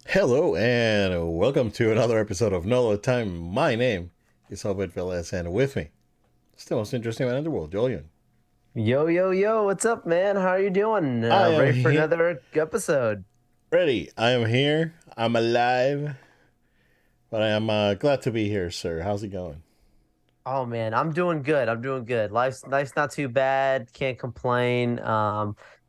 Hello and welcome to another episode of Nolo Time. My name is Albert Velez, and with me, it's the most interesting man in the world, Julian. Yo, yo, yo, what's up, man? How are you doing? I am Ready for here, another episode? ready. I am here. I'm alive, but I am glad to be here, sir. How's it going? Oh man, I'm doing good. I'm doing good. Life's not too bad. Can't complain.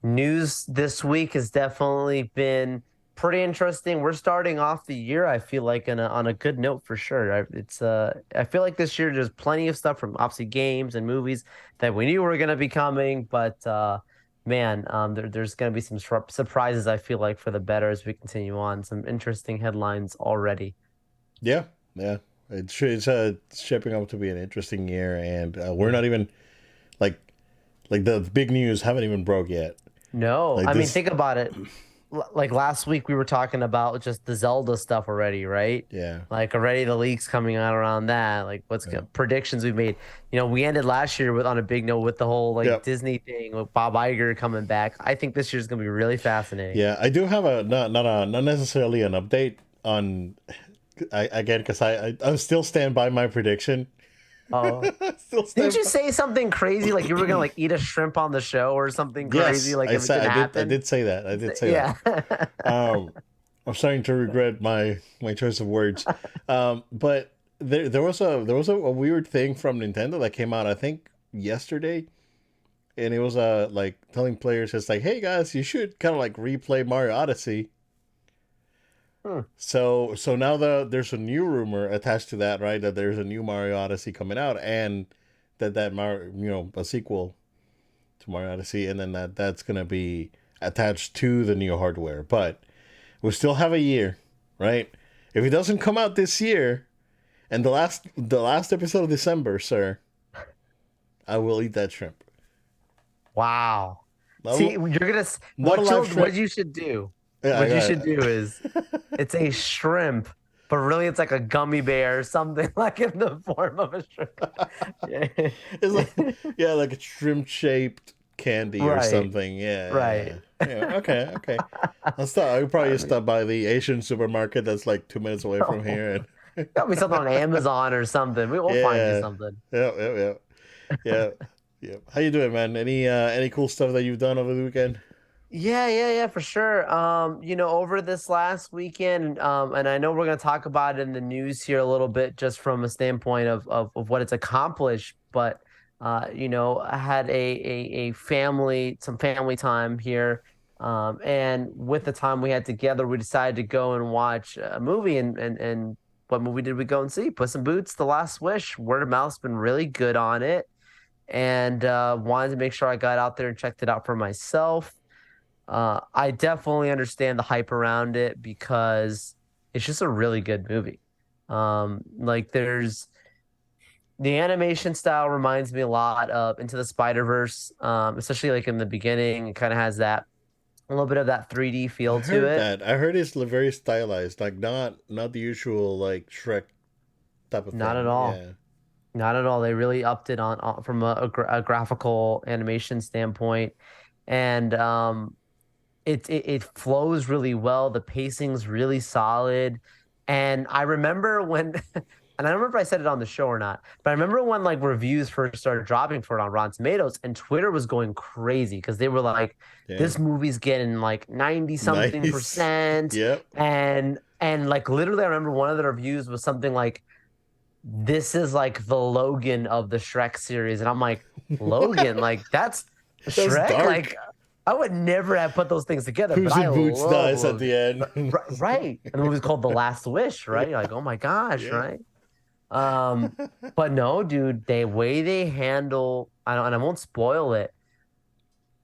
News this week has definitely been pretty interesting. We're starting off the year, I feel like, on a good note for sure. I feel like this year there's plenty of stuff from obviously games and movies that we knew were gonna be coming, but man, there's gonna be some surprises. I feel like for the better as we continue on. Some interesting headlines already. Yeah, yeah. It's shaping up to be an interesting year, and we're not even like the big news haven't even broke yet. No, Like I mean, this, think about it. Like last week, we were talking about just the Zelda stuff already, right? yeah, Like already the leaks coming out around that. Like yeah, predictions we've made. We ended last year with on a big note with the whole yeah. like Disney thing with Bob Iger coming back. I think this year's gonna be really fascinating. Yeah, I do have a not necessarily an update on again because I still stand by my prediction. Oh, Still didn't stand you by. say something crazy like you were gonna like eat a shrimp on the show or something crazy Yes, like I if it said didn't I happen? did say that. I did say that. Yeah. Um, I'm starting to regret my choice of words. But there was a weird thing from Nintendo that came out I think yesterday, and it was like telling players it's like, hey guys, you should kind of like replay Mario Odyssey. Hmm. So now there's a new rumor attached to that, right? That there's a new Mario Odyssey coming out, and that Mario, a sequel to Mario Odyssey, and then that's gonna be attached to the new hardware. But we still have a year, right? If it doesn't come out this year, and the last episode of December, sir, I will eat that shrimp. Wow. See, Not, not a what live what shrimp. you should do. Yeah, What you should I do is it's a shrimp, but really it's like a gummy bear or something like in the form of a shrimp. Yeah. it's like like a shrimp shaped candy or Right, something. Yeah, right. yeah. Okay, okay. I would probably I just mean, stop by the Asian supermarket that's like 2 minutes away from oh, here, and got me something on Amazon or something. We'll find you yeah, something. yeah, yeah, yeah. How you doing, man? Any cool stuff that you've done over the weekend? Yeah, for sure. Over this last weekend, and I know we're gonna talk about it in the news here a little bit, just from a standpoint of what it's accomplished. But I had a family, some family time here. And with the time we had together, we decided to go and watch a movie. And what movie did we go and see? Puss in Boots: The Last Wish. Word of mouth's been really good on it, and wanted to make sure I got out there and checked it out for myself. I definitely understand the hype around it because it's just a really good movie. Like there's the animation style reminds me a lot of Into the Spider-Verse, especially like in the beginning. It kind of has that a little bit of that 3D I feel to heard it. that. I heard it's very stylized, like not the usual like Shrek type of Not at thing. all. Yeah, Not at all. They really upped it on from a graphical animation standpoint, and it flows really well. The pacing's really solid. And I remember when and I don't remember if I said it on the show or not, but I remember when like reviews first started dropping for it on Rotten Tomatoes and Twitter was going crazy because they were like, yeah. this movie's getting like 90 something Nice. percent. Yep. And like literally I remember one of the reviews was something like this is like the Logan of the Shrek series. And I'm like, Logan, like that's That's Shrek? Like dark. I would never have put those things together, but Puss I in Boots love dies at Logan. the end. Right. And the movie's called The Last Wish, Yeah, right? You're like, oh my gosh, yeah. right? Um, but no, dude, the way they handle, I don't, and I won't spoil it,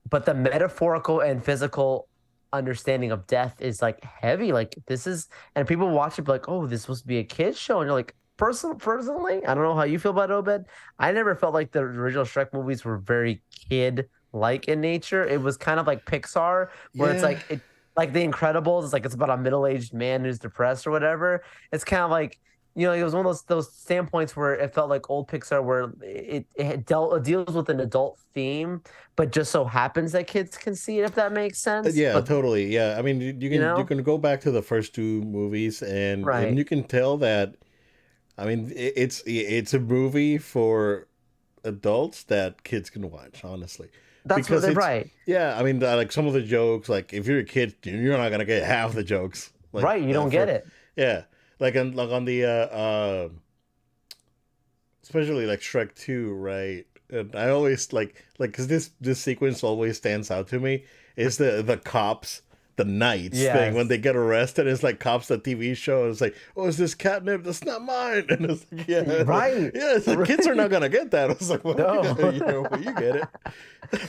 but the metaphorical and physical understanding of death is like heavy. Like this is, and people watch it be like, oh, this is supposed to be a kid's show, and you're like, personally, I don't know how you feel about it, Obed. I never felt like the original Shrek movies were very kid like in nature. It was kind of like Pixar, where it's Yeah. like it, like The Incredibles. It's like it's about a middle aged man who's depressed or whatever. It's kind of like. you know, it was one of those standpoints where it felt like old Pixar, where it deals with an adult theme, but just so happens that kids can see it, if that makes sense. Yeah, But totally. Yeah, I mean, you you can know, go back to the first two movies, and right? you can tell that. I mean, it's a movie for adults that kids can watch, honestly, That's what because they're it's right. yeah. I mean, like some of the jokes, like if you're a kid, you're not gonna get half the jokes, like Right, you don't get for it. yeah, like on the especially like Shrek 2, right? And I always like because this sequence always stands out to me is the cops, the knights thing when Yes. they get arrested. It's like cops, the TV show. It's like, oh, is this catnip? That's not mine. And it's like, yeah, Right. yeah. It's like kids are not gonna get that. It's like, well, No. you know, well, you get it.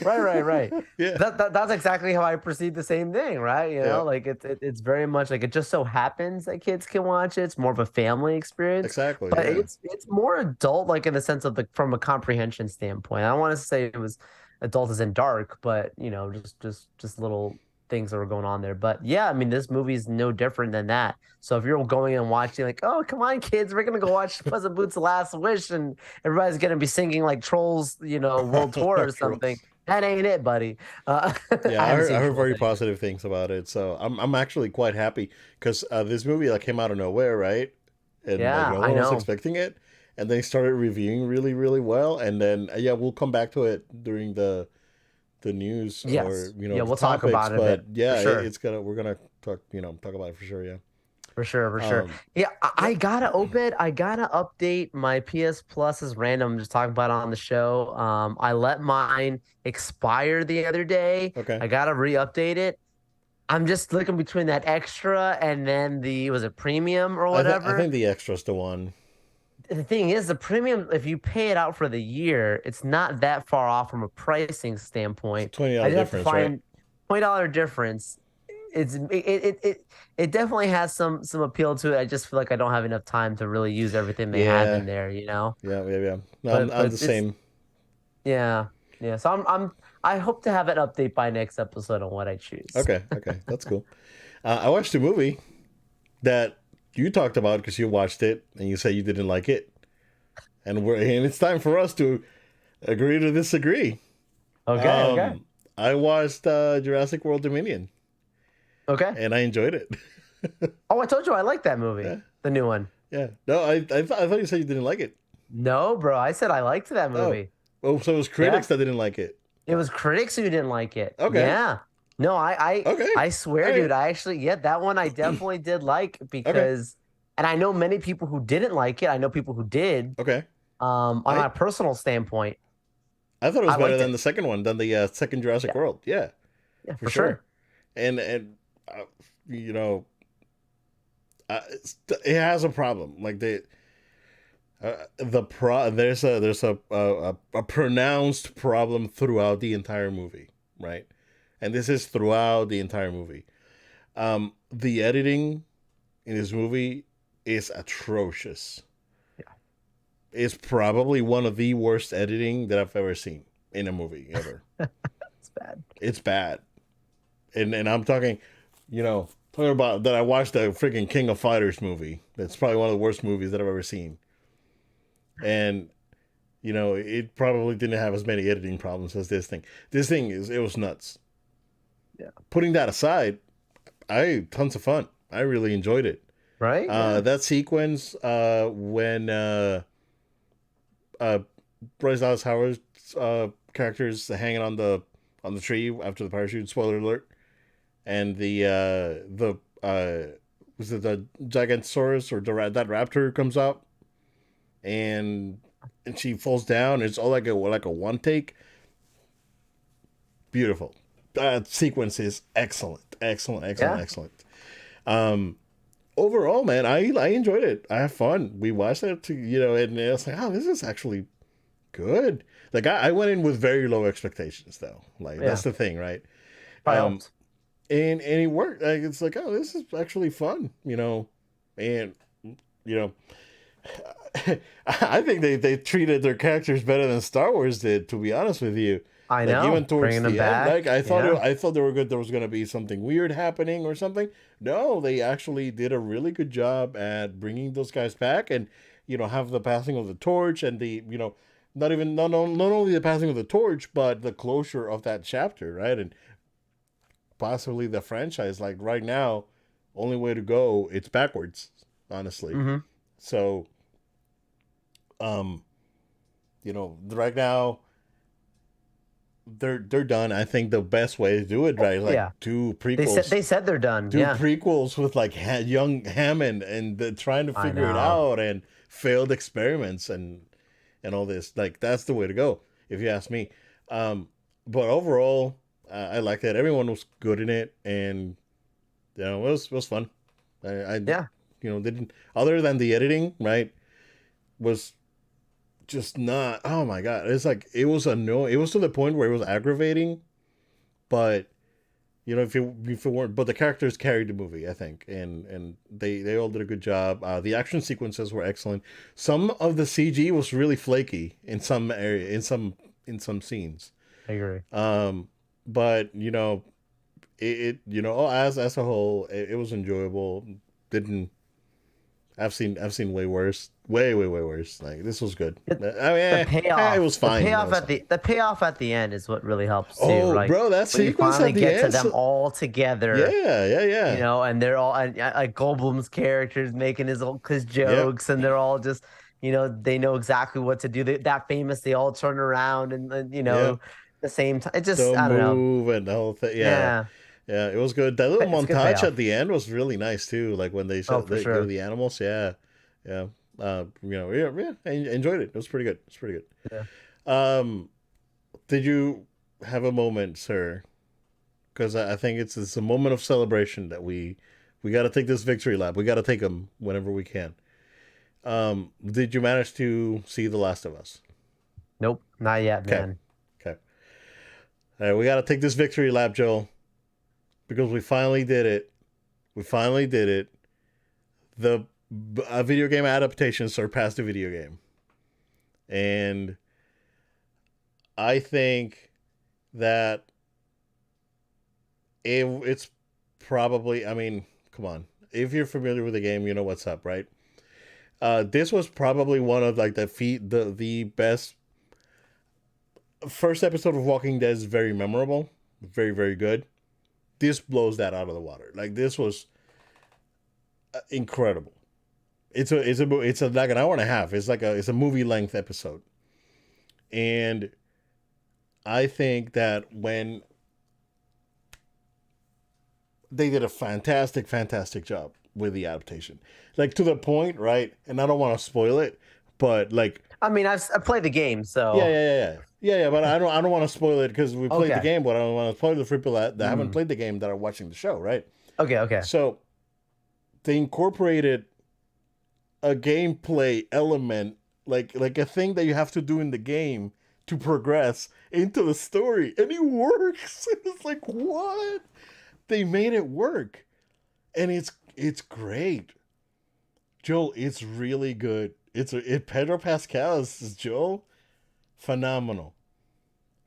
Right, right, right. Yeah, That's exactly how I perceive the same thing, right? You yeah, know, like it's very much like it just so happens that kids can watch it. It's more of a family experience, exactly. but Yeah, it's more adult, like in the sense of the from a comprehension standpoint. I don't want to say it was adult as in dark, but you know, just little things that were going on there. But yeah, I mean, this movie is no different than that. So if you're going and watching, like, oh, come on, kids, we're gonna go watch Puss in Boots: The Last Wish, and everybody's gonna be singing like Trolls, you know, World Tour or something. trolls. That ain't it, buddy. Yeah, I haven't I seen heard Trolls very anyway. positive things about it, so I'm actually quite happy because this movie like came out of nowhere, right? And like Yeah, no I one was know. expecting it, and they started reviewing really well, and then yeah, we'll come back to it during the news or Yes. Yeah, the we'll talk topics, about it a bit but for yeah, sure. it's gonna we're gonna talk talk about it for sure. Yeah. For sure, for sure. Um. Yeah, I Yeah. gotta open. I gotta update my PS Plus as random. Just talking about it on the show. I let mine expire the other day. Okay. I gotta re-update it. I'm just looking between that extra and then the was it premium or I whatever. think the extra's the one. The thing is, the premium, if you pay it out for the year, it's not that far off from a pricing It's a standpoint. I $20 just have to difference, right? find $20 difference. It definitely has some appeal to it. I just feel like I don't have enough time to really use everything they have Yeah. in there, you know. Yeah. No, I'm But the it's same. yeah, yeah. So I hope to have an update by next episode on what I choose. Okay, that's cool. I watched a movie that you talked about because you watched it and you said you didn't like it, and it's time for us to agree to disagree. Okay, okay, I watched Jurassic World Dominion okay. and I enjoyed it. Oh, I told you I like that movie, Yeah, the new one. yeah. No, I thought you said you didn't like it. No, bro, I said I liked that Oh, movie. oh, so it was Yeah. critics that didn't like it. It was critics who didn't like it. Okay, Yeah. No, okay, I all swear, right, dude, I actually, yeah, that one I definitely did like okay, because, and I know many people who didn't like it. I know people who did. okay. On I a personal standpoint, I thought it was I better liked than it. the second one, than the second Jurassic Yeah, World. Yeah, yeah, for for sure. sure. And you know, it has a problem. Like there's a pronounced problem throughout the entire movie, right? And this is throughout the entire movie. The editing in this movie is atrocious. Yeah, It's probably one of the worst editing that I've ever seen in a movie ever. it's bad. It's bad, and I'm talking, talking about that. I watched the freaking King of Fighters movie. That's probably one of the worst movies that I've ever seen, and it probably didn't have as many editing problems as this thing. This thing it was nuts. Yeah. Putting that aside, I tons of fun. I really enjoyed it. Right? Yeah. That sequence when uh, Bryce Dallas Howard's characters hanging on the tree after the parachute. Spoiler alert. And the was it the Gigantosaurus or that raptor comes up and she falls down. It's all like a one take. Beautiful. That sequence is Yeah. excellent. Um, Overall, man, I enjoyed it. I have fun. We watched it, and I was like, oh, this is actually good. Like I went in with very low expectations, though. Like Yeah. that's the thing, right? Probably Um, helped. and it worked. Like it's like, oh, this is actually fun, and you know, I think they treated their characters better than Star Wars did. To be honest with you, I Like even know, towards bringing them the end, back. like I thought, Yeah. I thought they were good. There was gonna be something weird happening or something. No, they actually did a really good job at bringing those guys back, and have the passing of the torch and the not only the passing of the torch, but the closure of that chapter, right? And possibly the franchise. Like right now, only way to go, it's backwards, honestly. Hmm. So, um, right now they're done. I think the best way to do it, right, is like Yeah. two They said prequels, they said they're done. do Yeah. prequels with like young Hammond and trying to I figure it know. out and failed experiments and all this. Like that's the way to go, if you ask me. Um, but overall, I liked it. Everyone was good in it, and it was fun. I Yeah. didn't, other than the editing, right, was just not. Oh my god, it's like it was annoying. It was to the point where it was aggravating, but if it weren't, but the characters carried the movie, I think, and they all did a good job. The action sequences were excellent. Some of the CG was really flaky in some area, in some scenes. I agree. But as a whole, it was enjoyable. Didn't I've seen way worse, way way way worse. Like this was good. I It, mean, the it payoff, was fine. the payoff at the end is what really helps too. Oh, Like bro, that when you sequence finally at the get to end. them all together, Yeah, yeah, yeah. and they're all like Goldblum's characters making his Yep, jokes, and they're all just, they know exactly what to do. That famous, they all turn around and yep. the same time. It just, The I don't know. move and the whole thing. Yeah, Yeah, yeah. It was good. That little it's a good montage at payoff. the end was really nice too. Like when Oh, for they were sure. the animals. Yeah, yeah. Yeah, yeah. I enjoyed it. It was pretty good. It's pretty Yeah. good. Did you have a moment, sir? Because I think it's a moment of celebration that we got to take this victory lap. We got to take them whenever we can. Did you manage to see The Last of Us? Nope, not yet, Okay, man. okay. All right, we got to take this victory lap, Joel, because we finally did it. We finally did it. The a video game adaptation surpassed a video game, and I think that it's probably. I mean, come on. If you're familiar with the game, you know what's up, right? This was probably one of like the best first episode of Walking Dead is very memorable, very very good. This blows that out of the water. Like this was incredible. It's like an hour and a half. It's a movie length episode, and I think that when they did a fantastic job with the adaptation, like to the point, right? And I don't want to spoil it, but like I mean, I played the game, yeah, so yeah, yeah, yeah, yeah, yeah. But I don't want to spoil it because we played the okay. game, but I don't want to spoil it for people that haven't Mm. played the game that are watching the show, right? Okay, okay. So they incorporated a gameplay element, like a thing that you have to do in the game to progress into the story, and it works. It's like what they made it work, and it's great. Joel, it's really good. Pedro Pascal is Joel, phenomenal,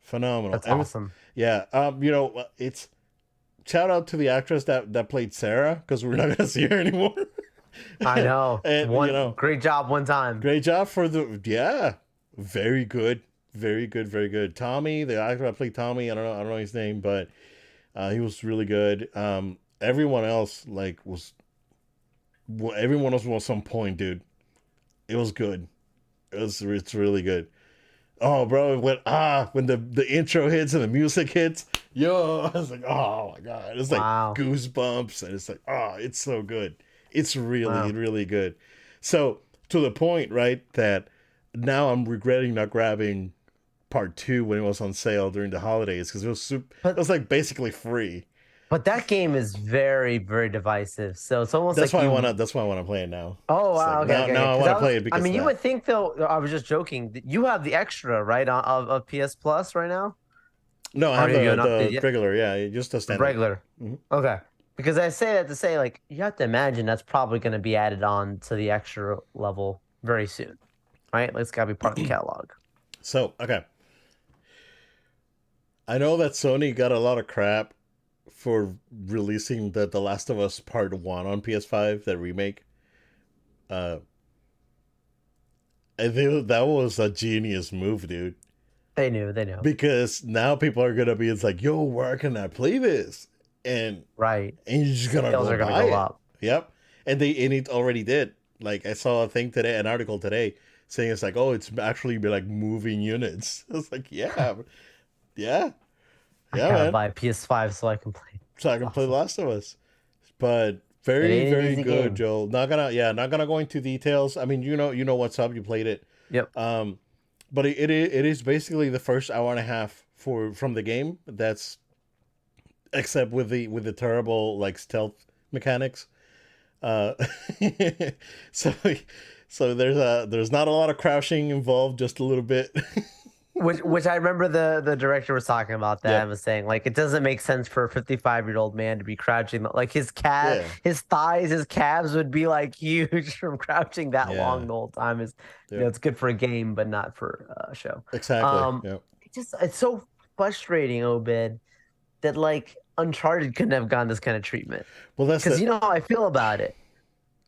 phenomenal. That's awesome. Yeah, it's shout out to the actress that played Sarah because we're not gonna see her anymore. I know. And One great job one time. great job for the yeah, very good, very good, very good. Tommy, the actor that played Tommy, I don't know his name, but he was really good. Everyone else everyone else was on point, dude. It was good. It's really good. Oh, bro, when the intro hits and the music hits, yo, I was like, oh my god, it's like Wow. goosebumps, and it's like, oh, it's so good. It's really Wow. really good. So to the point, right, that now I'm regretting not grabbing part two when it was on sale during the holidays because it But was like basically free. but that game is very, very divisive. So it's almost like you. That's why I want to play it now. Oh It's wow, like okay, now okay, now okay. I Because want to play it I because of mean, you that. would think though. I was just joking. You have the extra, right, of PS Plus right now, No, I or have have you the updated yet? regular, yeah, just a The standard. regular. Mhm. Okay. Because I say that to say, like, you have to imagine that's probably going to be added on to the extra level very soon, right? Like, it's got to be part of the catalog. So okay, I know that Sony got a lot of crap for releasing the Last of Us Part One on PS5, that remake. Uh, I think that was a genius move, dude. They knew. Because now people are gonna be, it's like, yo, where can I play this? And Right. and you're just gonna Sales go are gonna buy go it. up. Yep. And it already did. Like I saw a thing today, an article today saying it's like, oh, it's actually be like moving units. It's like, yeah, yeah, I yeah, gotta man. buy a PS5 so I can play. So I It's can play awesome. Last of Us. But It very, ain't an very easy good, game. Joel. Not gonna go into details. I mean, you know what's up. You played it. Yep. Um, but it is basically the first hour and a half for from the game. That's except with the terrible like stealth mechanics. Uh, so so there's not a lot of crouching involved, just a little bit. Which I remember the director was talking about that Yep. and was saying like it doesn't make sense for a 55-year-old man to be crouching, like Yeah. his thighs, his calves would be like huge from crouching that long Yeah. the whole time. Is Yep. it's good for a game but not for a show. Exactly. Um Yep. it's so frustrating, Obed, that like Uncharted couldn't have gotten this kind of treatment. Well, that's Because the you know how I feel about it.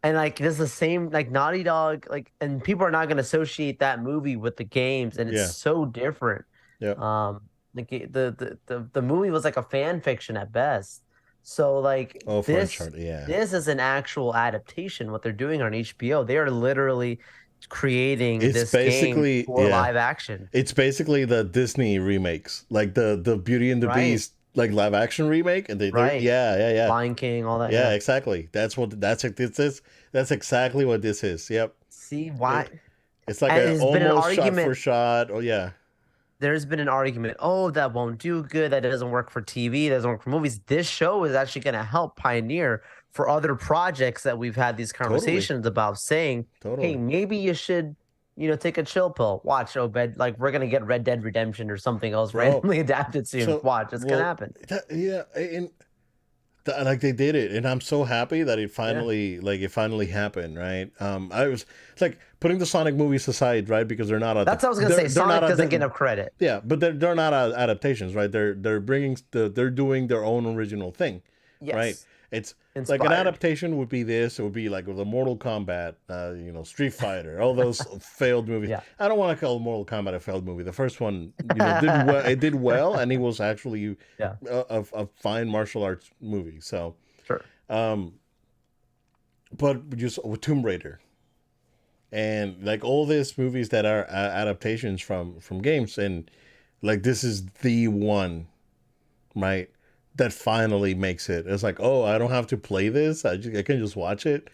And like this is the same like Naughty Dog, like, and people are not going to associate that movie with the games, and it's yeah. so different. Yep. Like the movie was like a fan fiction at best. So like Oh, for Uncharted. Yeah. this is an actual adaptation. What they're doing on HBO, they are literally creating It's this game basically, for yeah. live action, It's basically the Disney remakes, like the Beauty and the right? Beast, like live action remake, and they're Right. yeah. Lion King, all that. Yeah, Yeah. exactly. That's it. This is that's exactly what this is. Yep. See why? It's like And a there's been an almost shot for argument. shot. Oh yeah, There's been an argument, oh, that won't do good. That doesn't work for TV. That doesn't work for movies. This show is actually going to help pioneer for other projects that we've had these totally, conversations about, saying, hey, totally. maybe you should, take a chill pill. Watch, Obed. Like, we're going to get Red Dead Redemption or something else Bro, randomly adapted soon. so Watch, it's going to well, happen. yeah, and like they did it, and I'm so happy that Yeah. it finally happened. Right. I was, it's like putting the Sonic movies aside, right? Because they're not That's what I was going to say. they're Sonic not doesn't get enough credit. yeah, but they're not adaptations, right? They're doing their own original thing, right? Yes. It's like an Inspired. adaptation would be this. It would be like with the Mortal Kombat, Street Fighter, all those failed movies. Yeah. I don't want to call Mortal Kombat a failed movie. The first one, did well. It did well, and it was actually Yeah. a fine martial arts movie. So, Sure. um, but just with Tomb Raider and like all these movies that are adaptations from games, and like this is the one, right, that finally makes it. It's like, oh, I don't have to play this. I can just watch it.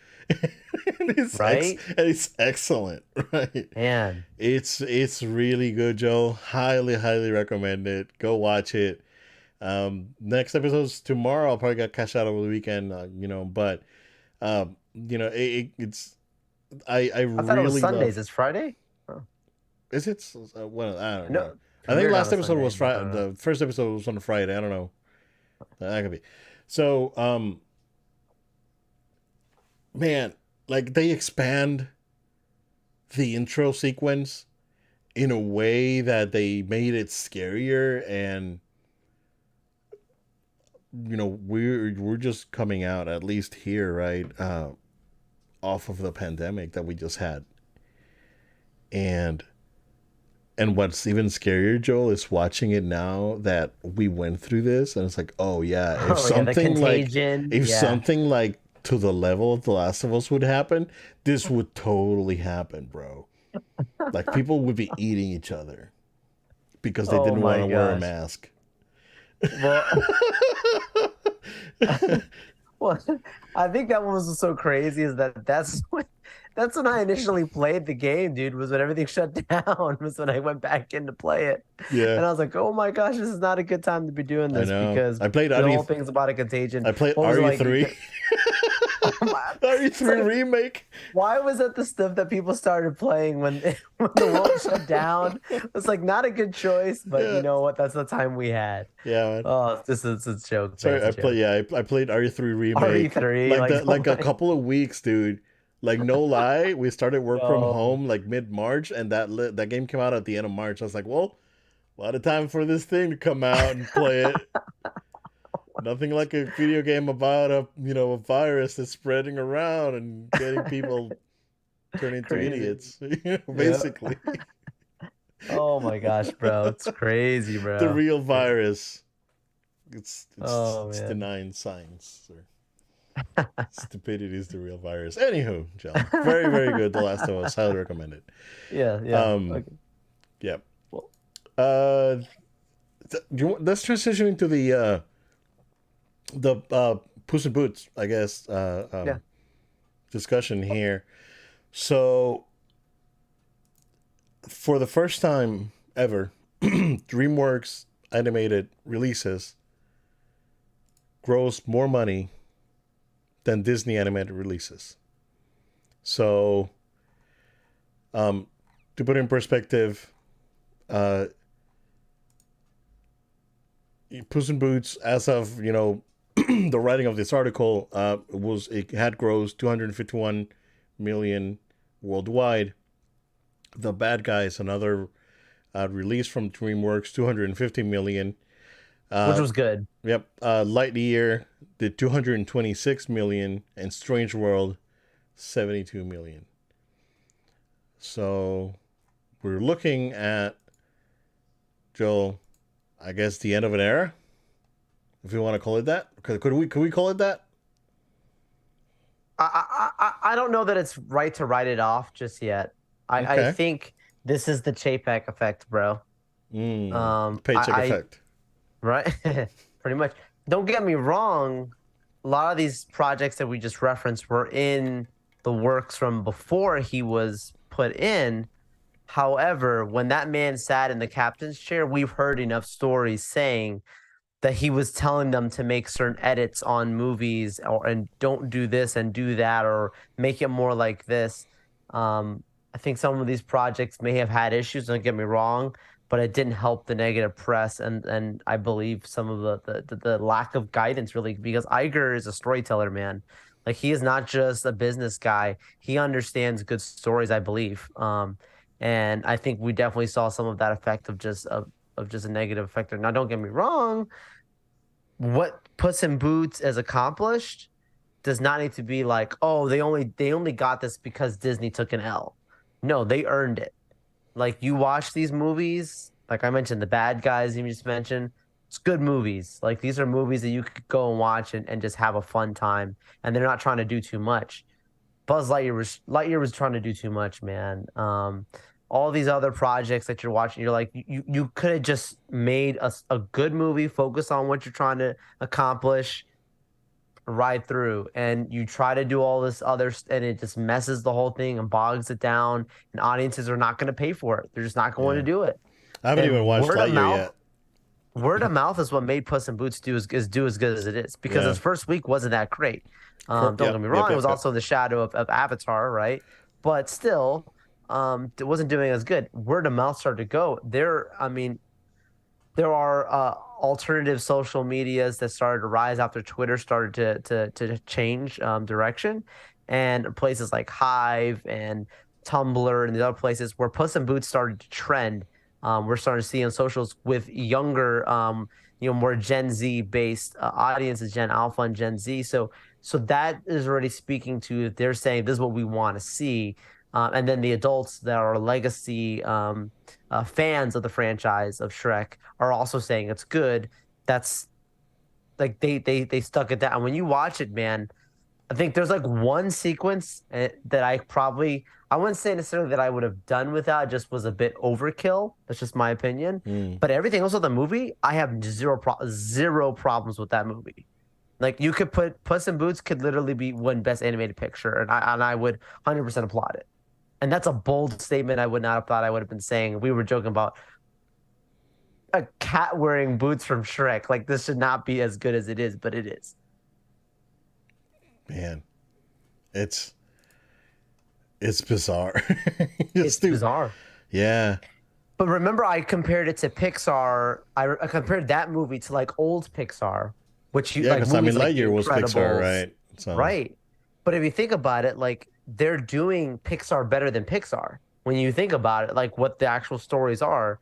And Right? it's excellent, right? Man. It's really good, Joe. Highly recommend it. Go watch it. Next episode's tomorrow. I'll probably get cash out over the weekend, but it's I I thought it was really Sundays. love. It's Friday? Oh, Is it? Well, I don't know. no. I think Premiered on last a episode Sunday, was but I Friday. don't know. The first episode was on a Friday. I don't know. That could be. So, man, like they expand the intro sequence in a way that they made it scarier, and we're just coming out, at least here, right, off of the pandemic that we just had, and what's even scarier, Joel, is watching it now that we went through this, and it's like, oh yeah, Oh yeah, the contagion. if Yeah. something like to the level of The Last of Us would happen, this would totally happen, bro. Like people would be eating each other because they Oh didn't want my to wear a gosh. mask. Well, well, I think that was so crazy is that that's when I initially played the game, dude, was when everything shut down, was when I went back in to play it. Yeah, And I was like, oh my gosh, this is not a good time to be doing I this know. because I played the RE. whole thing's about a contagion. I played What was it like? RE3. Oh my, it's RE3 like, remake. why was that the stuff that people started playing when when the world shut down? It's like not a good choice, but Yeah, you know what? That's the time we had. yeah, man. Oh, this is a joke, man. Sorry, It's a joke. I played RE3 remake RE3, like like, that, oh like a my, couple of weeks, dude. Like no lie, we started work from no. home like mid March, and that game came out at the end of March. I was like, well, A lot of time for this thing to come out and play it. Nothing like a video game about a virus that's spreading around and getting people turned into Crazy. idiots. Yeah. Basically, Oh my gosh, bro. It's crazy, the bro. real Crazy. virus. It's Oh it's man. denying science. Or stupidity is the real virus. Anywho, John, very very good. The Last of Us, highly recommend it. Yeah, yeah. Um, Okay. yeah. Well, Uh, let's transition into the Puss in Boots, I guess, yeah. discussion here. So, for the first time ever, DreamWorks animated releases gross more money than Disney animated releases. So, to put it in perspective, uh, Puss in Boots, as of the writing of this article, it had grossed 251 million worldwide. The Bad Guys, another release from DreamWorks, 250 million. Which Uh, was good. yep. Lightyear did 226 million, and Strange World 72 million. So we're looking at, Joel, I guess the end of an era, if you want to call it that. Could we call it that? I don't know that it's right to write it off just yet. I Okay. think this is the Chapek effect, bro. Paycheck I effect. right, pretty much. Don't get me wrong. A lot of these projects that we just referenced were in the works from before he was put in. However, when that man sat in the captain's chair, we've heard enough stories saying that he was telling them to make certain edits on movies or and don't do this and do that or make it more like this. I think some of these projects may have had issues, don't get me wrong, but it didn't help the negative press and I believe some of the lack of guidance really because Iger is a storyteller, man. Like he is not just a business guy. He understands good stories, I believe. And I think we definitely saw some of that effect of just a negative effect. Now, don't get me wrong, what Puss in Boots has accomplished does not need to be like, oh, they only got this because Disney took an L. No, they earned it. Like you watch these movies, like I mentioned, the bad guys you just mentioned, it's good movies. Like these are movies that you could go and watch and just have a fun time. And they're not trying to do too much. Lightyear was trying to do too much, man. All these other projects that you're watching, you're like, you could have just made a good movie, focus on what you're trying to accomplish, ride through, and you try to do all this other, and it just messes the whole thing and bogs it down, and audiences are not going to pay for it. They're just not going to Yeah. do it. I haven't even And watched Lightyear yet. word of mouth is what made Puss in Boots do as good as it is because Yeah. its first week wasn't that great. Don't get Yep. me Yep. wrong; it Yep. was Yep. also the shadow of Avatar, right? But still, it wasn't doing as good. Word of mouth started to go there. I mean, there are alternative social medias that started to rise after Twitter started to change direction, and places like Hive and Tumblr and the other places where Puss in Boots started to trend. We're starting to see on socials with younger, more Gen Z based audiences, Gen Alpha and Gen Z. So that is already speaking to they're saying this is what we want to see, and then the adults that are legacy fans of the franchise of Shrek are also saying it's good. That's like they stuck it down. When you watch it, man, I think there's like one sequence that I wouldn't say necessarily that I would have done without. It just was a bit overkill. That's just my opinion. Mm. But everything else of the movie, I have zero problems with that movie. Like you could put Puss in Boots could literally be win Best Animated Picture, and I would 100% applaud it. And that's a bold statement. I would not have thought I would have been saying. We were joking about a cat wearing boots from Shrek. Like this should not be as good as it is, but it is. Man, it's it's bizarre. It's It's too. bizarre. Yeah. But remember, I compared it to Pixar. I compared that movie to like old Pixar, which you Yeah, like because I mean, movies like The Lightyear was Pixar, Incredibles, right? So right? But if you think about it, like they're doing Pixar better than Pixar. When you think about it, like what the actual stories are,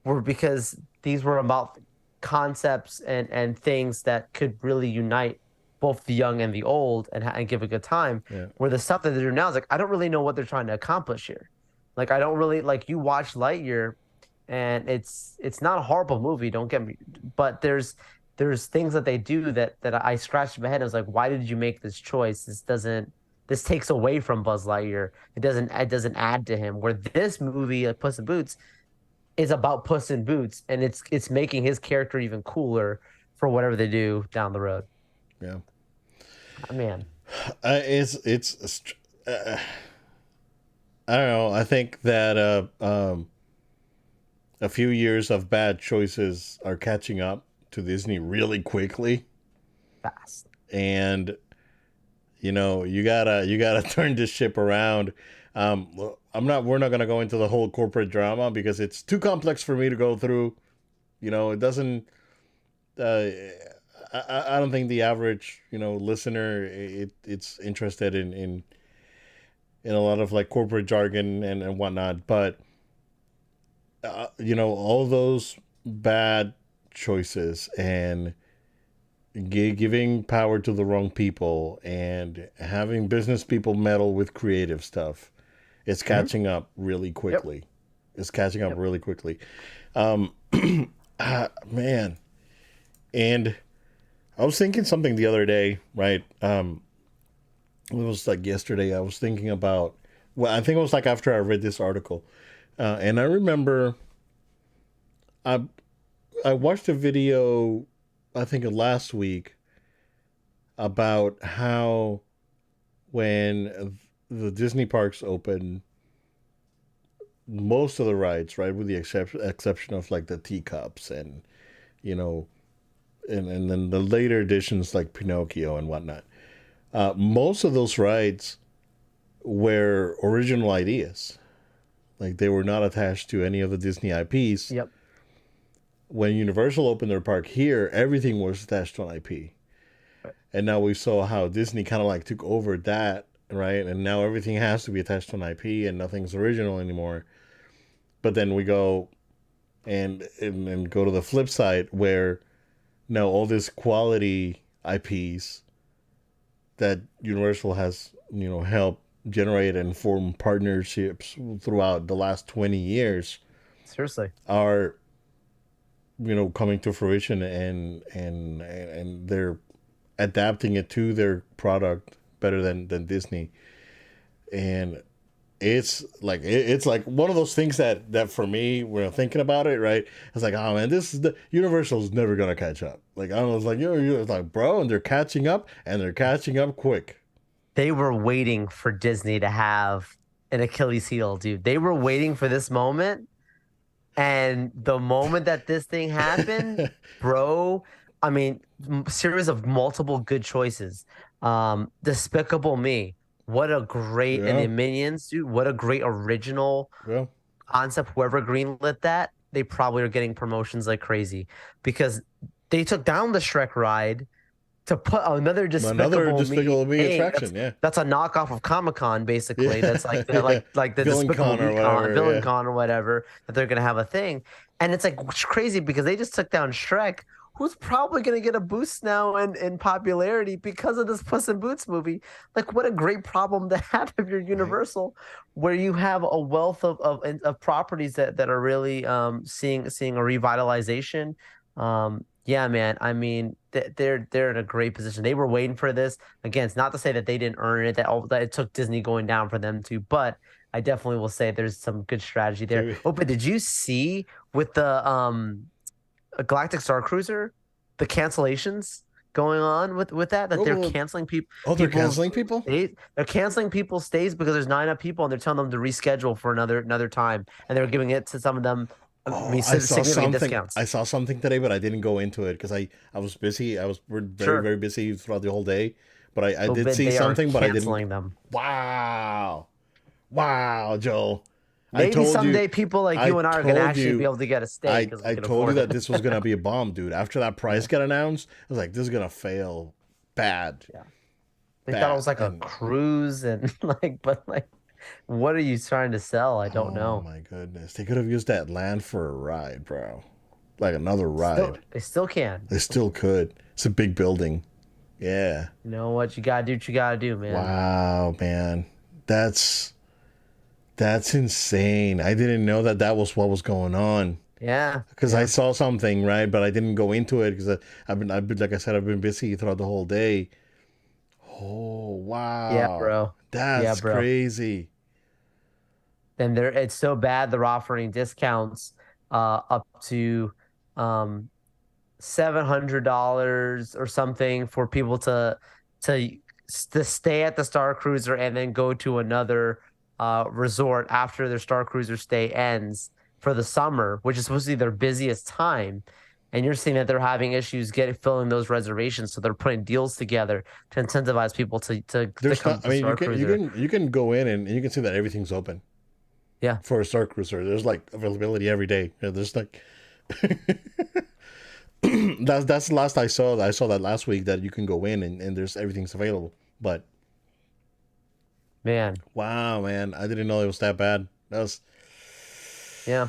were because these were about concepts and things that could really unite both the young and the old and give a good time. Yeah. Where the stuff that they're doing now is like, I don't really know what they're trying to accomplish here. Like, I don't really like you watch Lightyear, and it's not a horrible movie. Don't get me, but there's things that they do that I scratched my head. I was like, why did you make this choice? This takes away from Buzz Lightyear. It doesn't add to him. Where this movie, Puss in Boots, is about Puss in Boots, and it's making his character even cooler for whatever they do down the road. Yeah. Oh, man, It's I don't know. I think that a few years of bad choices are catching up to Disney really quickly, fast. and you gotta turn this ship around. We're not gonna go into the whole corporate drama because it's too complex for me to go through. It doesn't. Uh, I don't think the average listener it's interested in a lot of like corporate jargon and whatnot, but all those bad choices and giving power to the wrong people and having business people meddle with creative stuff, it's catching up really Yep. quickly. It's catching up Yep. really quickly. Um, man, and I was thinking something the other day, right? It was like yesterday. I was thinking about. Well, I think it was like after I read this article, and I remember I I watched a video, I think last week, about how when the Disney parks open, most of the rides, right, with the exception of like the teacups and you know, and then the later editions like Pinocchio and whatnot. Most of those rides were original ideas. Like they were not attached to any of the Disney IPs. Yep. When Universal opened their park here, everything was attached to an IP. And now we saw how Disney kind of like took over that, right? And now everything has to be attached to an IP and nothing's original anymore. But then we go and go to the flip side where now all this quality IPs that Universal has, helped generate and form partnerships throughout the last 20 years Seriously. are, coming to fruition and they're adapting it to their product better than Disney. And it's like one of those things that for me when I'm thinking about it, right, it's like, oh man, this is the Universal's never gonna catch up. Like I was like, it's like, bro, and they're catching up and they're catching up quick. They were waiting for Disney to have an Achilles heel, dude. They were waiting for this moment. And the moment that this thing happened, bro, I mean, series of multiple good choices. Despicable Me. What a great, and Yeah, the Minions, dude, what a great original yeah. concept. Whoever greenlit that, they probably are getting promotions like crazy because they took down the Shrek ride to put another Another Despicable Me Despicable Me thing. attraction, yeah. That's a knockoff of Comic Con, basically. Yeah. That's like Yeah. like the Villain Despicable Con or Me con, whatever, Villain yeah. Con or whatever that they're gonna have a thing, and it's like crazy because they just took down Shrek, who's probably gonna get a boost now in popularity because of this Puss in Boots movie. Like, what a great problem to have if you're Right. Universal, where you have a wealth of properties that are really seeing a revitalization. Yeah, man. I mean, they're in a great position. They were waiting for this. Again, it's not to say that they didn't earn it, that it took Disney going down for them to, but I definitely will say there's some good strategy there. They- Oh, but did you see with the Galactic Star Cruiser, the cancellations going on with that they're Oh, canceling people oh, they're people's canceling people? stays. They're canceling people's stays because there's not enough people, and they're telling them to reschedule for another time, and they're giving it to some of them. I Oh, mean, significant discounts. I saw something today, but I didn't go into it because I was busy. I was very, Sure. very busy throughout the whole day. But I So did but see they are something, but I didn't. canceling them. Wow. Wow, Joe. I Maybe told you. someday people like I you and I are going to told actually be you. able to get a stay because we I can told you afford that it. this was gonna be a bomb, dude. After that price got announced, I was like, this is gonna fail bad, Yeah. They thought it bad. was like a And cruise and like, but like, What are you trying to sell? I don't Oh know. my goodness. They could have used that land for a ride, bro. Like another Still, ride. they still can. They still could. It's a big building. Yeah. You know what? You gotta do what you gotta do, man. Wow, man. That's that's insane. I didn't know that that was what was going on. Yeah, Because I yeah, saw something, right? But I didn't go into it because I've been, like I said, I've been busy throughout the whole day. Oh, yeah, wow. bro. Yeah, That's bro. crazy. And it's so bad they're offering discounts up to um $700 or something for people to to stay at the Star Cruiser and then go to another resort after their Star Cruiser stay ends for the summer, which is supposed to be their busiest time. And you're seeing that they're having issues getting filling those reservations, so they're putting deals together to incentivize people to There's come not. to I the mean, Star Cruiser. you can go in and you can see that everything's open Yeah, for a Star Cruiser. There's like availability every day. There's like that's the last I saw. I saw that last week that you can go in and there's everything's available. But man. wow, man, I didn't know it was that bad. That was Yeah.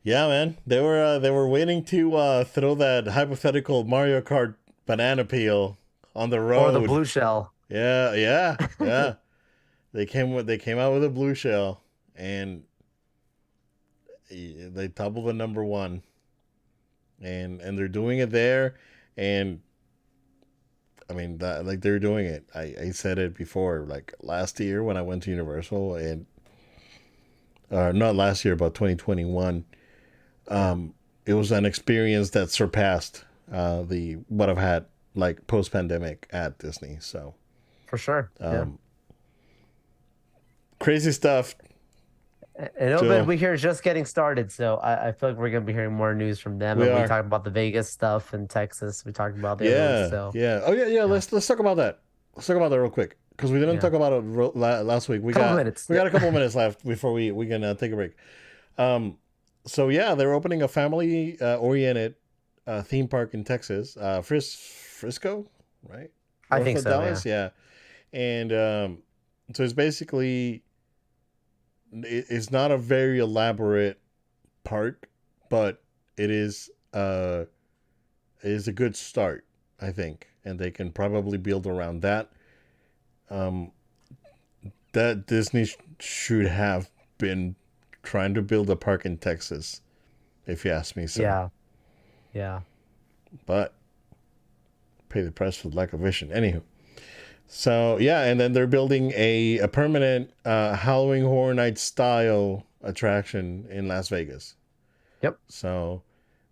yeah, man. They were waiting to throw that hypothetical Mario Kart banana peel on the Or the road. blue shell. Yeah, yeah, yeah. They came out with a blue shell and they doubled the number one and they're doing it there and I mean that like they're doing it. I said it before like last year when I went to Universal and not last year but 2021. Yeah, It was an experience that surpassed the what I've had like post pandemic at Disney. So for sure. Yeah. um, crazy stuff. And Obed, Joe, we hear is just getting started, so I feel like we're gonna be hearing more news from them. we And we are. talked about the Vegas stuff in Texas. We talked about the others. Yeah, So yeah. Oh yeah, yeah. yeah, Let's talk about that. Let's talk about that real quick because we didn't yeah. talk about it last week. Couple minutes. We Yep. got a couple minutes left before we can take a break. Um, so yeah, they're opening a family oriented theme park in Texas, Frisco, right? I North think of so. Yeah. Dallas, yeah. And so it's basically it's not a very elaborate park, but it is a good start, I think, and they can probably build around that. Um, that Disney should have been trying to build a park in Texas, if you ask me. So, Yeah. Yeah. but pay the price for the lack of vision. Anywho, so yeah, and then they're building a permanent Halloween Horror Night style attraction in Las Vegas. Yep. So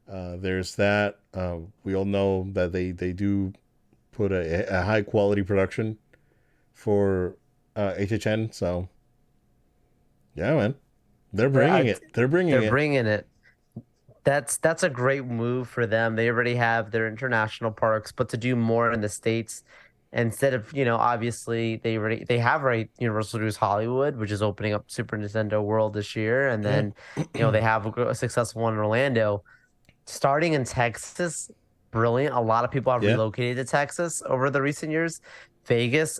there's that. We all know that they do put a high quality production for HHN. So yeah, man, they're bringing I, it. They're bringing they're it. bringing it. That's a great move for them. They already have their international parks, but to do more in the States instead of, obviously they have right Universal Studios Hollywood, which is opening up Super Nintendo World this year, and Yeah, then they have a successful one in Orlando. Starting in Texas, brilliant. A lot of people have yeah. relocated to Texas over the recent years. Vegas,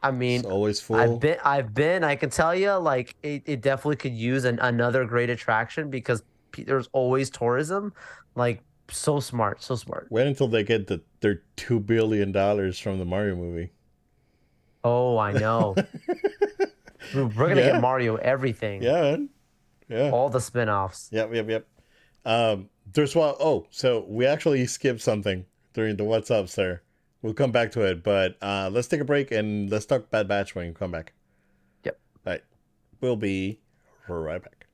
I It's mean, always full. I can tell you, like it definitely could use another great attraction because there's always tourism. Like so smart, so smart. Wait until they get their $2 billion from the Mario movie. Oh, I know. We're gonna get Yeah, Mario everything, yeah, man. Yeah. all the spin-offs. Yep, yep, yep. There's one oh, so we actually skipped something during the what's ups there. We'll come back to it, but let's take a break and let's talk Bad Batch when you come back. Yep. All right. We'll be right back.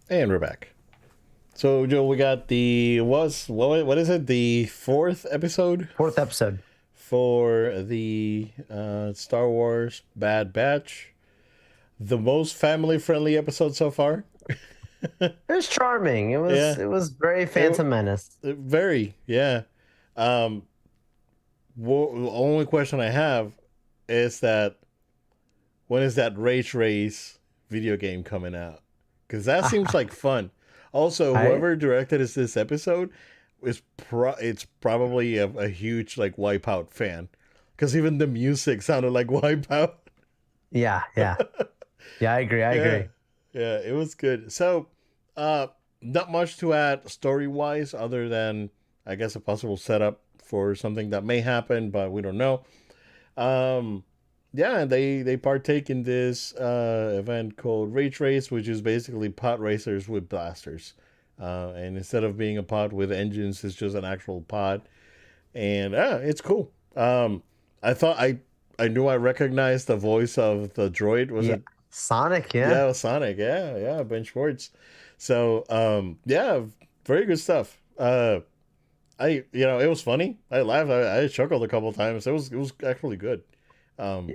And we're back. So, Joe, we got the what is it? The fourth episode Fourth episode. for the Star Wars Bad Batch. The most family friendly episode so far. It was charming. It was Yeah. it was very Phantom Menace. Very, yeah. Um, the only question I have is that when is that Rage Race video game coming out? Because that seems like fun. Also, I whoever directed us this episode it's probably a huge like Wipeout fan. Because even the music sounded like Wipeout. yeah, yeah. Yeah, I agree. I Yeah, agree. yeah, it was good. So, not much to add story wise, other than I guess a possible setup for something that may happen, but we don't know. Um, yeah, they partake in this event called Rage Race, which is basically pod racers with blasters. And instead of being a pod with engines, it's just an actual pod, and it's cool. I thought I knew I recognized the voice of the droid. Was Yeah. it? Sonic, Yeah, yeah. it was Sonic. Yeah, yeah, Ben Schwartz. So, yeah, very good stuff. It was funny. I laughed. I chuckled a couple times. It was actually good. Um,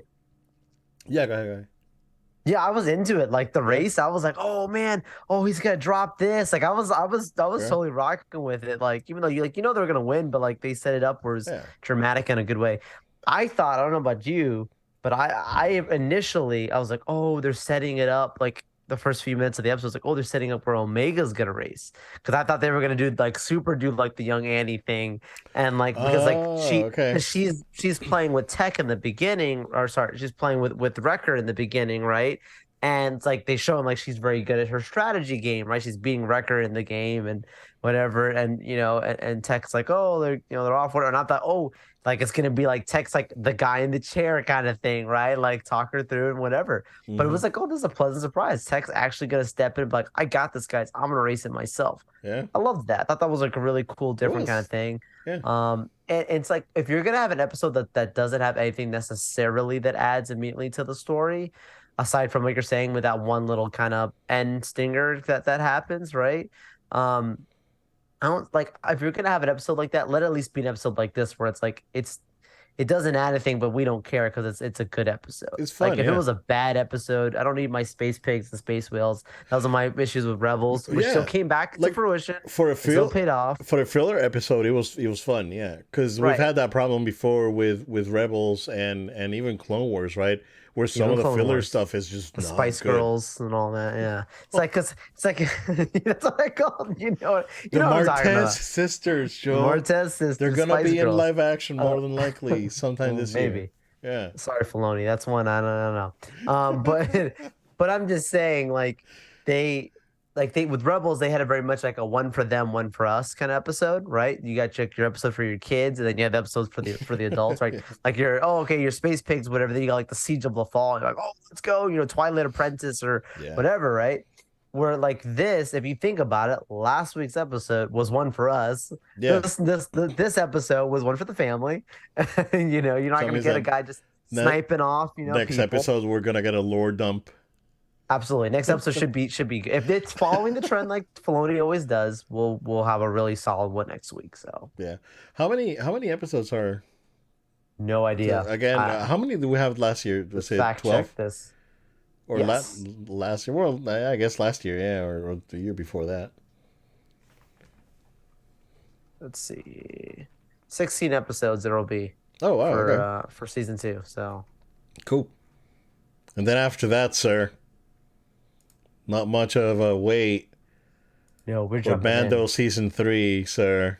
yeah, go ahead. Go ahead. Yeah, I was into it. Like the Yeah, race, I was like, "Oh man, oh he's gonna drop this." Like I was yeah, totally rocking with it. Like even though they were gonna win, but like they set it up where it's yeah. dramatic in a good way. I don't know about you, but I initially I was like, "Oh, they're setting it up." Like the first few minutes of the episode, I was like, "Oh, they're setting up where Omega's gonna race," because I thought they were gonna do like the young Annie thing, and like because like Oh, okay. she's playing with Tech in the beginning, or sorry, she's playing with Wrecker in the beginning, right? And it's like they show him like she's very good at her strategy game, right? She's beating Wrecker in the game and whatever, and and Tech's like, oh, they're off whatever. And I thought, oh, like it's gonna be like Tech's like the guy in the chair kind of thing, right? Like talk her through and whatever. But it Mm-hmm. was like, oh, this is a pleasant surprise. Tech's actually gonna step in and be like, I got this, guys. I'm gonna race it myself. Yeah, I loved that. I thought that was like a really cool, it different kind of was. thing. Yeah. And it's like if you're gonna have an episode that doesn't have anything necessarily that adds immediately to the story, aside from like you're saying with that one little kind of end stinger that happens, right? Um, I don't like if you're gonna have an episode like that, let it at least be an episode like this where it's like it doesn't add anything, but we don't care because it's a good episode. It's Like fun. if it Yeah, was a bad episode, I don't need my space pigs and space whales. Those are my issues with Rebels, which still yeah. came back to Like fruition. for a It still feel paid off. for a filler episode, it was fun. Yeah, because we've Right. had that problem before with Rebels and even Clone Wars, right? Where some Even of the Clone filler Wars. stuff is just The not Spice good. Girls and all that. Yeah. It's like cause it's like that's what I call them. You The know what I'm talking Martez about. sisters, The Joe. Mortez They're sisters, gonna Spice be in Girls. live action Uh, more than likely sometime this year. maybe. Yeah. Sorry, Filoni. That's one I don't know. But but I'm just saying, they they with Rebels, they had a very much like a one for them, one for us kind of episode, right? You got your episode for your kids, and then you have episodes for the adults, right? Like your Space Pigs, whatever. Then you got like the Siege of Lothal. You're like, oh, let's go, Twilight Apprentice or Yeah. whatever, right? Where like this, if you think about it, last week's episode was one for us. Yeah. This episode was one for the family. You're not So that gonna means get a that guy just ne- sniping off, next people. episode we're gonna get a lore dump. Absolutely. Next episode should be good. If it's following the trend like Filoni always does, we'll have a really solid one next week. So Yeah. How many episodes are no idea. again? How many did we have last year? Was Let's it fact 12 check this. or Yes. last year? Well, I guess last year, yeah, or the year before that. Let's see. 16 episodes there'll be Oh wow. Okay. for season 2. So Cool. And then after that, sir, not much of a wait no, we're for jumping Mando in. season 3, sir,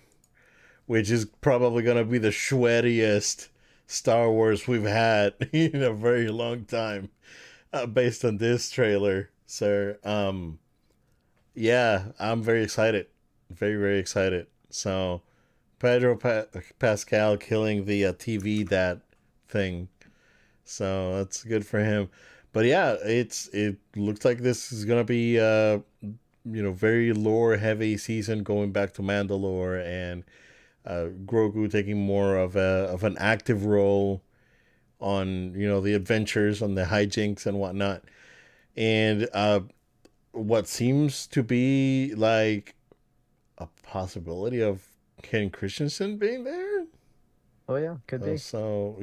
which is probably gonna be the sweatiest Star Wars we've had in a very long time, based on this trailer, sir. Yeah, I'm very excited, very very excited. So, Pascal killing the TV that thing, so that's good for him. But yeah, it looks like this is gonna be very lore heavy season, going back to Mandalore, and Grogu taking more of an active role on the adventures, on the hijinks and whatnot. And what seems to be like a possibility of Ken Christensen being there. Oh yeah, could be. So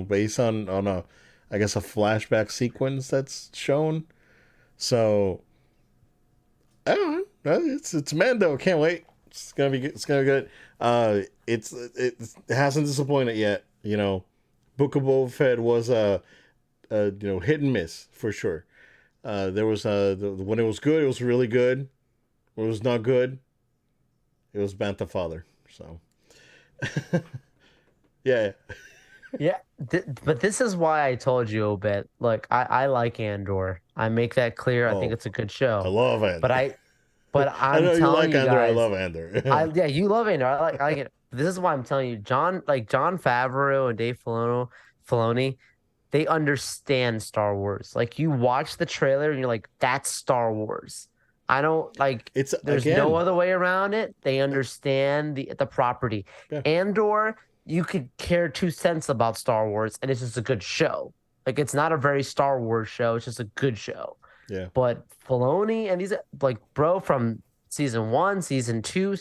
based on a, I guess, a flashback sequence that's shown. So I don't know. It's Mando. Can't wait. It's gonna be good. It's gonna be good. It hasn't disappointed yet. Book of Boba Fett was a hit and miss for sure. There was when it was good, it was really good. When it was not good, it was Bantha Father. So yeah. Yeah, but this is why I told you, Obit. Look, I like Andor. I make that clear. I think Oh, it's a good I show. love But Andor. I I'm know you telling like you Andor. I guys, love Andor. yeah, you love Andor. I like it. This is why I'm telling you, John Favreau and Filoni, they understand Star Wars. Like you watch the trailer and you're like, that's Star Wars. I don't like It's there's no again. other way around it. They understand the property. Yeah, Andor, you could care 2 cents about Star Wars and it's just a good show. Like it's not a very Star Wars show, it's just a good show. yeah, But Filoni and these like bro from season one, season two,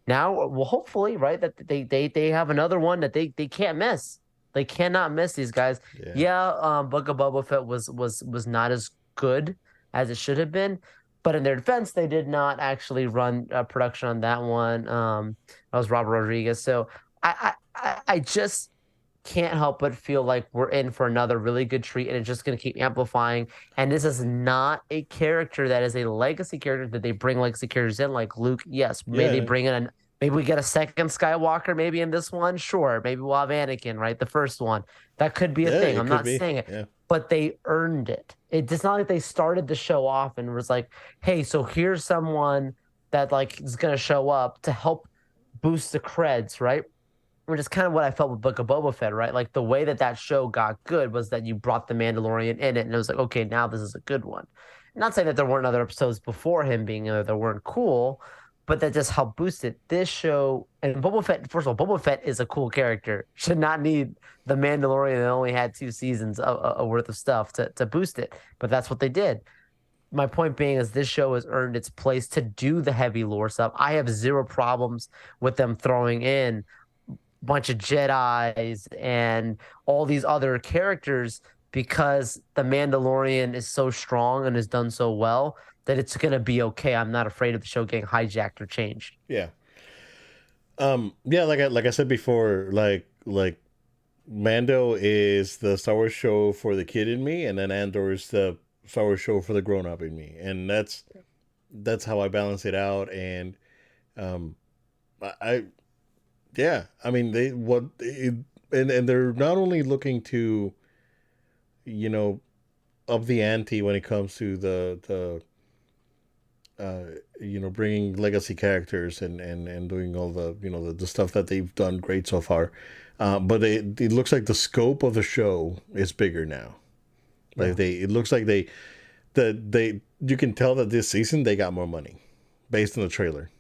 now well hopefully right that they have another one that they can't miss. They cannot miss these guys. yeah. Yeah, Book of Boba Fett was not as good as it should have been, but in their defense, they did not actually run production on that one. That was Robert Rodriguez. So I just can't help but feel like we're in for another really good treat, and it's just going to keep amplifying. And this is not a character that is a legacy character that they bring legacy characters in, like Luke. Yes, maybe they Yeah, bring in maybe we get a second Skywalker, maybe in this one. Sure, maybe we'll have Anakin, right? The first one. That could be a yeah, thing. it I'm could not be. saying it, Yeah, but they earned it. It's not like they started the show off and was like, hey, so here's someone that like is going to show up to help boost the creds, right? Which is kind of what I felt with Book of Boba Fett, right? Like the way that show got good was that you brought the Mandalorian in it, and it was like, okay, now this is a good one. Not saying that there weren't other episodes before him being there that weren't cool, but that just helped boost it. This show and Boba Fett, first of all, Boba Fett is a cool character. Should not need the Mandalorian that only had 2 seasons worth of stuff to boost it, but that's what they did. My point being is this show has earned its place to do the heavy lore stuff. I have zero problems with them throwing in bunch of Jedis and all these other characters because the Mandalorian is so strong and has done so well that it's gonna be okay. I'm not afraid of the show getting hijacked or changed. yeah. Yeah, like I said before, like Mando is the Star Wars show for the kid in me, and then Andor is the Star Wars show for the grown up in me, and that's how I balance it out. And um, I yeah, I mean and they're not only looking to you know up the ante when it comes to the bringing legacy characters and doing all the the stuff that they've done great so far. But it looks like the scope of the show is bigger now. Yeah. Like it looks like they you can tell that this season they got more money based on the trailer.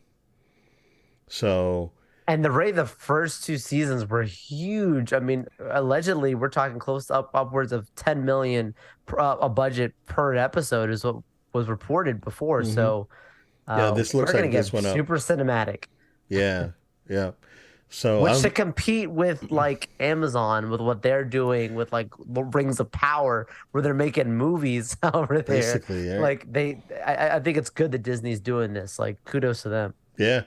So And the first 2 seasons were huge. I mean, allegedly, we're talking close up upwards of 10 million a budget per episode is what was reported before. hmm So yeah, this we're looks gonna like this get went up. super cinematic. Yeah, yeah. So Which to I'm compete with like Amazon with what they're doing with like Rings of Power, where they're making movies over there. basically yeah, Like I think it's good that Disney's doing this. Like kudos to them. yeah.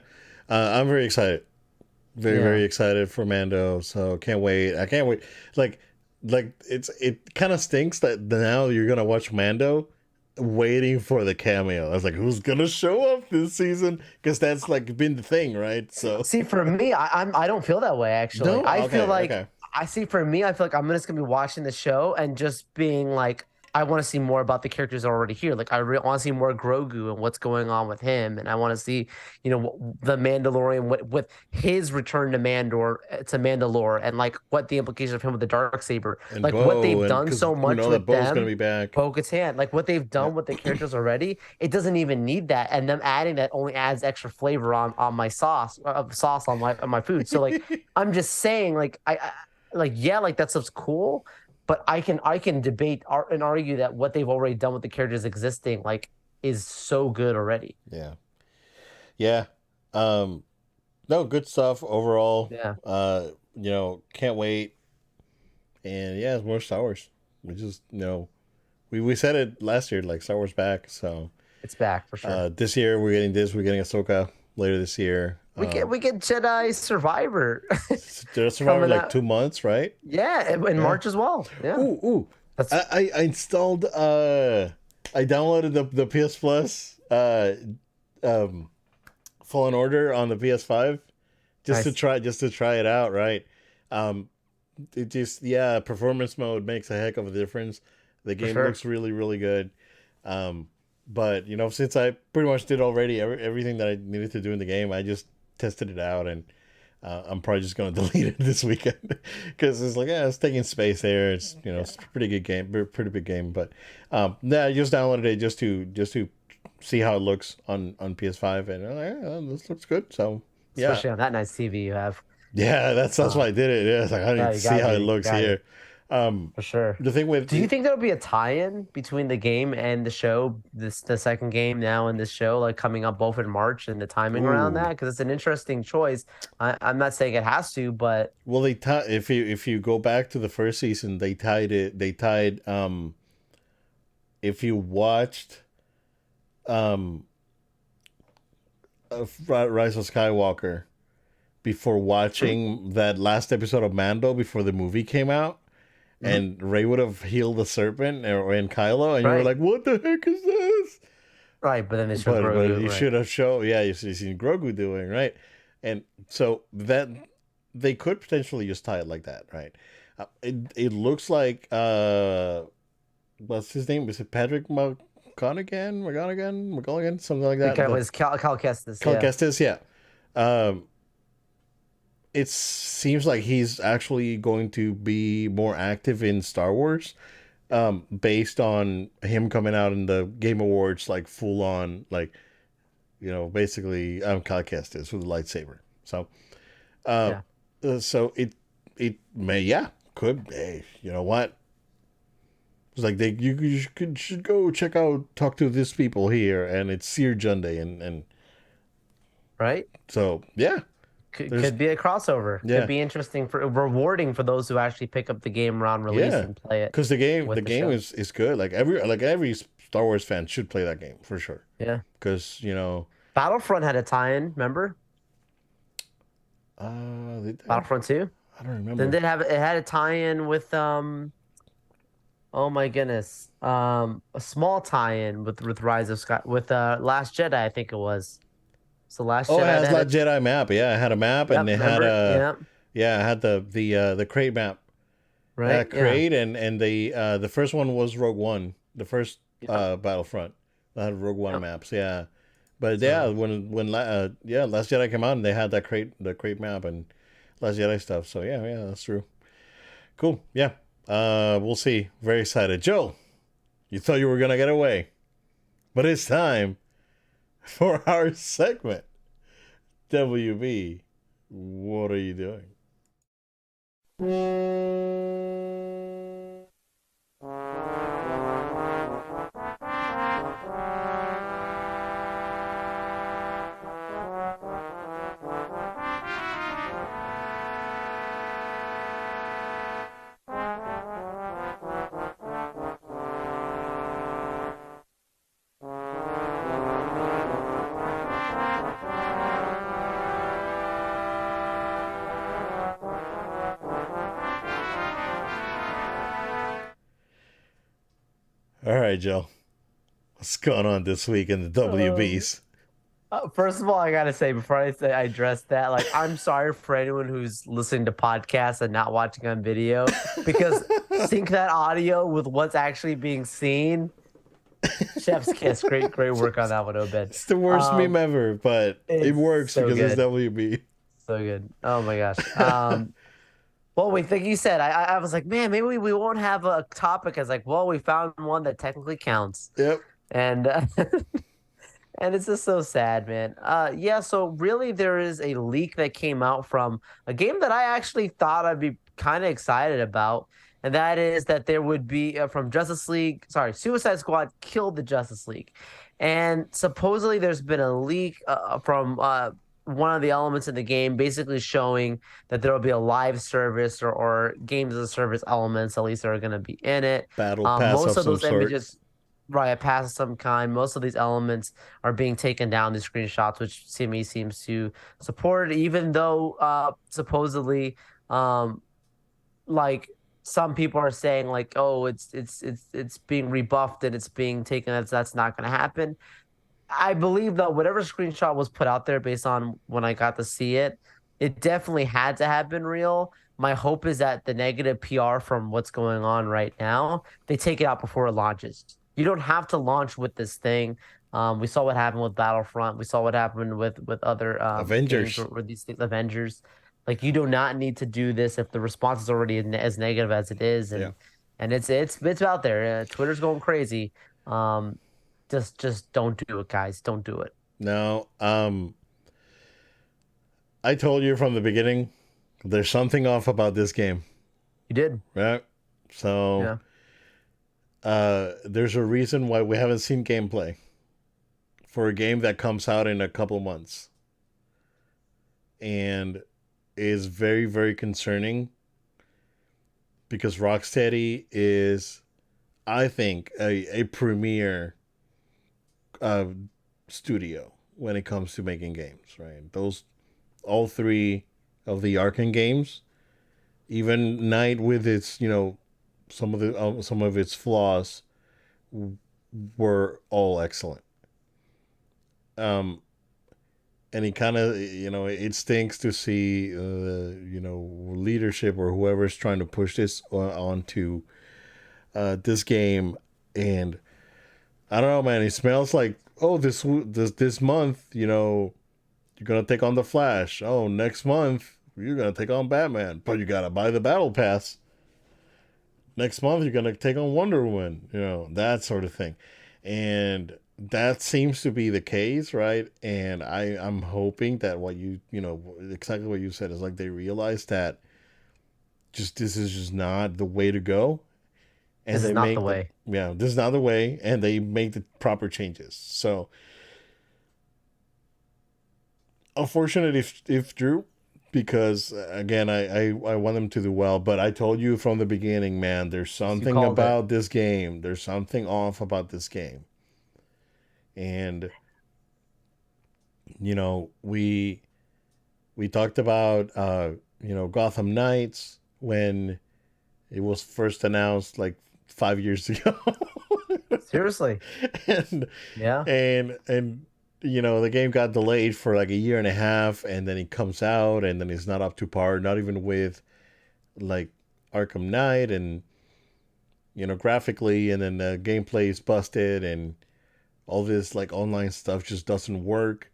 I'm very excited. Very, Yeah. very excited for Mando. So can't wait. I can't wait. Like, it kind of stinks that now you're gonna watch Mando, waiting for the cameo. I was like, who's gonna show up this season? Because that's like been the thing, right? So See, for me, I don't feel that way actually. no, I feel okay, like okay, I see for me, I feel like I'm just gonna be watching the show and just being like, I want to see more about the characters already here. Like I want to see more Grogu and what's going on with him, and I want to see, the Mandalorian with his return to Mandalore, and like what the implication of him with the dark saber, and like what Bo, they've and done because so we much know that with Bo's gonna them. be back. Bo-Katan, like what they've Yeah, done with the characters already, it doesn't even need that, and them adding that only adds extra flavor on my sauce on my food. So like, I'm just saying, like like yeah, like that stuff's cool, but I can debate and argue that what they've already done with the characters existing, like is so good already. Yeah. Yeah. Um, no, good stuff overall. Yeah, Can't wait. And yeah, it's more Star Wars. We just, we said it last year, like Star Wars back. So it's back for sure. this year we're getting this. We're getting Ahsoka later this year. We get Jedi Survivor There's Survivor coming like out. 2 months, right? Yeah, in Yeah. March as well. Yeah, Ooh. that's I installed. I downloaded the PS Plus. Um, Fallen Order on the PS5 nice just to try it out. Right. Um, it just performance mode makes a heck of a difference. The for game sure. looks really really good. Um, but since I pretty much did already everything that I needed to do in the game, I just tested it out and I'm probably just gonna delete it this weekend because it's like it's taking space there. It's Yeah. it's a pretty good game, pretty big game. But yeah, I just downloaded it just to see how it looks on PS5, and this looks good. So yeah, Especially on that nice TV you have. yeah, that's Uh, why I did it. Yeah, it's like I need yeah, to you see got how it to, looks here. Um, for sure. the thing with Do you think there'll be a tie-in between the game and the show? The second game now and this show, like coming up both in March and the timing around ooh, that? Because it's an interesting choice. I'm not saying it has to, but well, if you go back to the first season, they tied it. They tied if you watched um Rise of Skywalker before watching that last episode of Mando before the movie came out, Mhm. and Rey would have healed the serpent and Kylo, and you were Right, like, "What the heck is this?" right. But then they show But Grogu, you right? should have shown, yeah, you seen Grogu doing right, and so that they could potentially just tie it like that, right? It looks like what's his name? Is it Patrick McGonagall, something like It that? The was Cal Kestis, Cal yeah. Kestis, yeah. Um, it seems like he's actually going to be more active in Star Wars, based on him coming out in the Game Awards, like full on, like basically Cal Kestis with a lightsaber. So, uh, Yeah. so it may could hey, you know what? It's like should go check out talk to these people here, and it's Seer Junday, and Right? so yeah, there's Could be a crossover. Could yeah. be interesting for rewarding for those who actually pick up the game around release Yeah, and play it because the with the game show. is good. Like every Star Wars fan should play that game for sure. Yeah. Because Battlefront had a tie-in, remember? did they? Battlefront 2? I don't Then remember. it had a tie-in with oh my goodness. A small tie-in with Rise of Sky with Last Jedi, I think it was. So Last Oh, it Jedi has that that had Jedi map. Yeah, it had a map, and yep, they had remember? a Yep. yeah, it had the crate map. Right? Yeah. Crate and the first one was Rogue One. The first Yep. Battlefront that had Rogue One Yep. maps. Yeah, but yeah, So when Last Jedi came out, and they had the crate map and Last Jedi stuff. So yeah, that's true. Cool. Yeah. We'll see. Very excited. Joe, you thought you were gonna get away, but it's time for our segment. WB, what are you doing? All right, Joe. What's going on this week in the um, WBs? first of all, I gotta say before I address that, like I'm sorry for anyone who's listening to podcasts and not watching on video because sync that audio with what's actually being seen. Chef's kiss. Great work on that one, Obed. It's the worst meme Um, ever, but it it's works so because it's good. WB. So good. Oh my gosh. Well, we think you said I was like, man, maybe we won't have a topic. I was like, well, we found one that technically counts, Yep. and and it's just so sad, man. Yeah. So really, there is a leak that came out from a game that I actually thought I'd be kind of excited about. and that is that there would be from Justice League. Sorry, Suicide Squad killed the Justice League, and supposedly there's been a leak from one of the elements in the game, basically showing that there will be a live service or games as a service elements, at least that are going to be in it. Battle pass Most of of some those sort. images, right, a pass of some kind. Most of these elements are being taken down, these screenshots, which CME seems to support, even though supposedly, um, like some people are saying, like, oh, it's being rebuffed and it's being taken. That's not going to happen. I believe that whatever screenshot was put out there based on when I got to see it, it definitely had to have been real. My hope is that the negative PR from what's going on right now, they take it out before it launches. You don't have to launch with this thing. We saw what happened with Battlefront. We saw what happened with other games Avengers. where these things, Avengers. Like you do not need to do this if the response is already as negative as it is, Yeah. and it's out there. Twitter's going crazy. Um, just don't do it, guys. Don't do it. Now, I told you from the beginning, there's something off about this game, You did. right? So, Yeah. there's a reason why we haven't seen gameplay for a game that comes out in a couple months, and is very, very concerning because Rocksteady is, I think, a premier uh, studio when it comes to making games. Right? Those all three of the Arkham games, even Night with its some of its flaws, were all excellent. Um, and he kind of it stinks to see leadership or whoever's trying to push this onto this game, and I don't know, man. It smells like, oh, this month, you're gonna take on the Flash. Oh, next month you're gonna take on Batman, but you gotta buy the Battle Pass. Next month you're gonna take on Wonder Woman. That sort of thing, and that seems to be the case, right? And I'm hoping that what exactly what you said is like they realize that just this is just not the way to go, and This is they not the make way. this is not the way, and they make the proper changes. So unfortunate if Drew, because again, I want them to do well, but I told you from the beginning, man, there's You something called it. about this game. There's something off about this game. And we talked about Gotham Knights when it was first announced like 5 years ago. Seriously. and Yeah. and the game got delayed for like a year and a half, and then it comes out, and then it's not up to par, not even with like Arkham Knight, and graphically, and then the gameplay is busted, and all this like online stuff just doesn't work,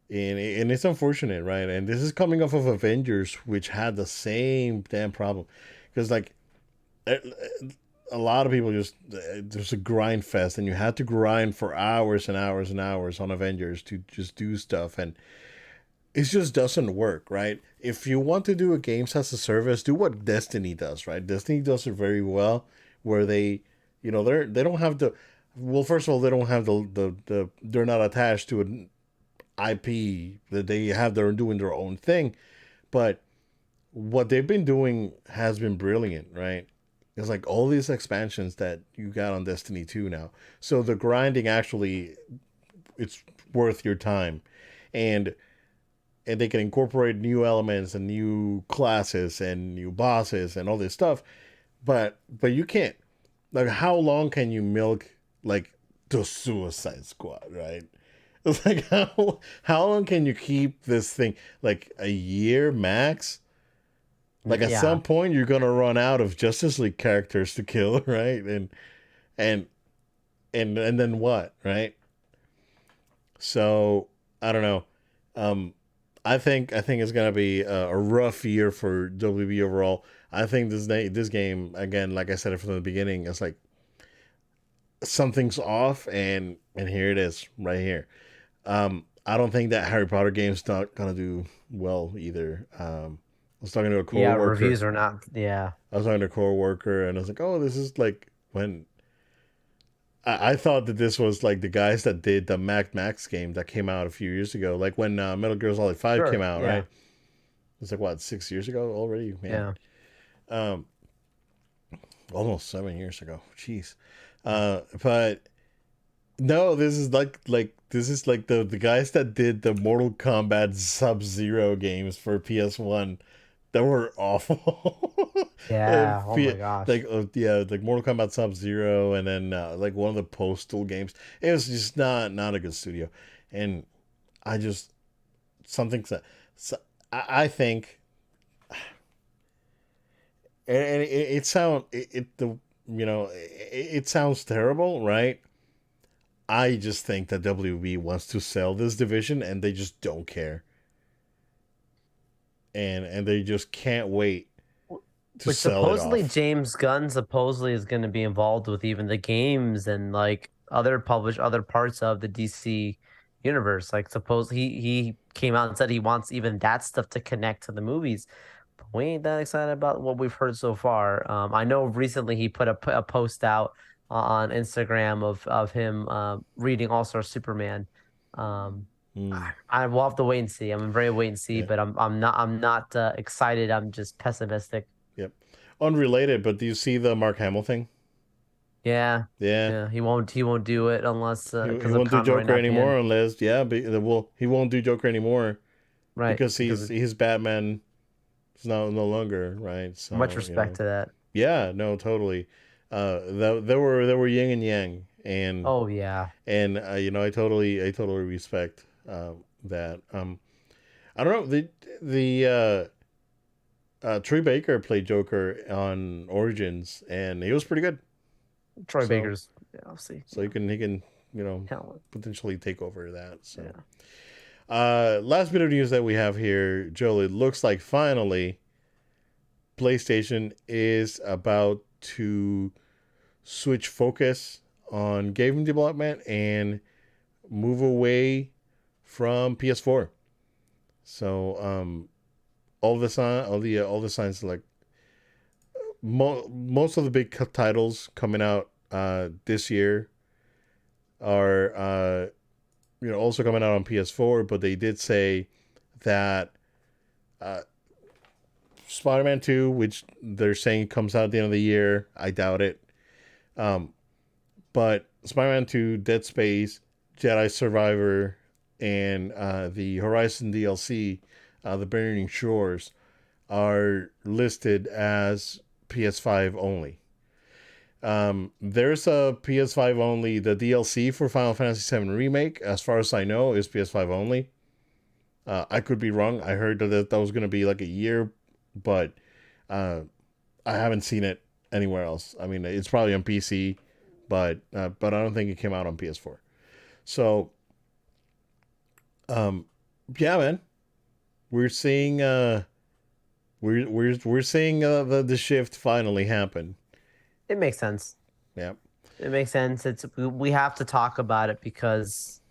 and it's unfortunate, right? And this is coming off of Avengers, which had the same damn problem, because like a lot of people just there's a grind fest, and you had to grind for hours and hours and hours on Avengers to just do stuff, and it just doesn't work, right? If you want to do a games as a service, do what Destiny does, right? Destiny does it very well, where they don't have the well, first of all, they don't have they're not attached to an IP that they have. They're doing their own thing, but what they've been doing has been brilliant, right? It's like all these expansions that you got on Destiny 2 now. So the grinding actually it's worth your time. And they can incorporate new elements and new classes and new bosses and all this stuff. But you can't, like, how long can you milk like the Suicide Squad, right? It's like how long can you keep this thing, like a year max? Like at Yeah. some point you're gonna run out of Justice League characters to kill, right? And and then what, right? So I don't know. Um, I think it's gonna be a rough year for WB overall. I think this game again, like I said from the beginning, it's like something's off, and here it is right here. I don't think that Harry Potter game's not gonna do well either. was talking to a Yeah, coworker. reviews are not. Yeah, I was talking to a coworker, and I was like, "Oh, this is like when." I thought that this was like the guys that did the Max game that came out a few years ago, like when Metal Gear Solid 5 came sure. out, Yeah, right? It's like what, 6 years ago already, man. yeah. Um, almost 7 years ago. Jeez. But no, this is like the guys that did the Mortal Kombat Sub Zero games for PS1 that were awful. Yeah. Oh my gosh. Like yeah, like Mortal Kombat Sub Zero, and then like one of the Postal games. It was just not a good studio, and I just something so I think, and it sound it the you know it sounds terrible, right? I just think that WB wants to sell this division, and they just don't care, and they just can't wait to Which sell it supposedly off. James Gunn supposedly is going to be involved with even the games and like other parts of the DC universe. Like suppose he came out and said he wants even that stuff to connect to the movies. But we ain't that excited about what we've heard so far. I know recently he put a post out on Instagram of him reading All Star Superman. Um, Mm, I will have to wait and see. I'm very wait and see, yeah, but I'm not excited. I'm just pessimistic. yep. Unrelated, but do you see the Mark Hamill thing? Yeah, Yeah, yeah. He won't do it unless he because of won't do Conroy Joker not being anymore unless well, he won't do Joker anymore right. because Because he's Batman is no longer right. much So respect to that. yeah, no, totally. There were yin and yang, Oh yeah, I totally respect that. I don't know Troy Baker played Joker on Origins, and he was pretty good. Troy So Baker's yeah, obviously he can talent. potentially take over that. So Yeah, last bit of news that we have here, Joel. It looks like finally PlayStation is about to switch focus on game development and move away from PS4. So all the signs like most of the big titles coming out this year are also coming out on PS4, but they did say that uh, Spider-Man 2, which they're saying comes out at the end of the year, I doubt it. Um, but Spider-Man 2, Dead Space, Jedi Survivor, and the Horizon DLC, The Burning Shores, are listed as PS5 only. There's a PS5 only. The DLC for Final Fantasy VII Remake, as far as I know, is PS5 only. I could be wrong. I heard that was going to be like a year, but uh, I haven't seen it anywhere else. I mean, it's probably on PC, but I don't think it came out on PS4. So, um, yeah, man, we're seeing we're seeing the shift finally happen. it makes sense. Yeah. It makes sense. We have to talk about it because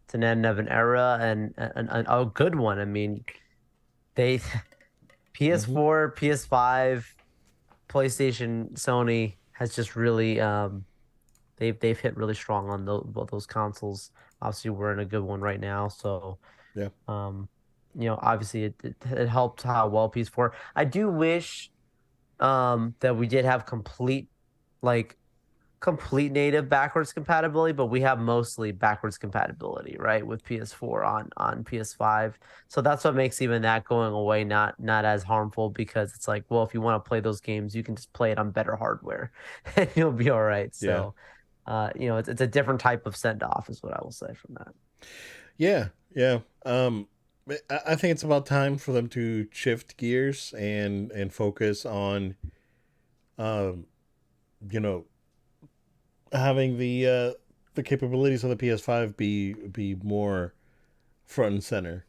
it's an end of an era and a good one. I mean, they Mm-hmm. PS4, PS5, PlayStation, Sony has just really they've hit really strong on both those consoles. Obviously, we're in a good one right now, so Yeah. um, obviously it helped how well PS4. I do wish that we did have like complete native backwards compatibility, but we have mostly backwards compatibility, right, with PS4 on PS5. So that's what makes even that going away not as harmful because it's like, well, if you want to play those games, you can just play it on better hardware and you'll be all right. Yeah. So, it's a different type of send off, is what I will say from that. Yeah. Yeah. I think it's about time for them to shift gears and focus on, um, you know, having the capabilities of the PS5 be more front and center,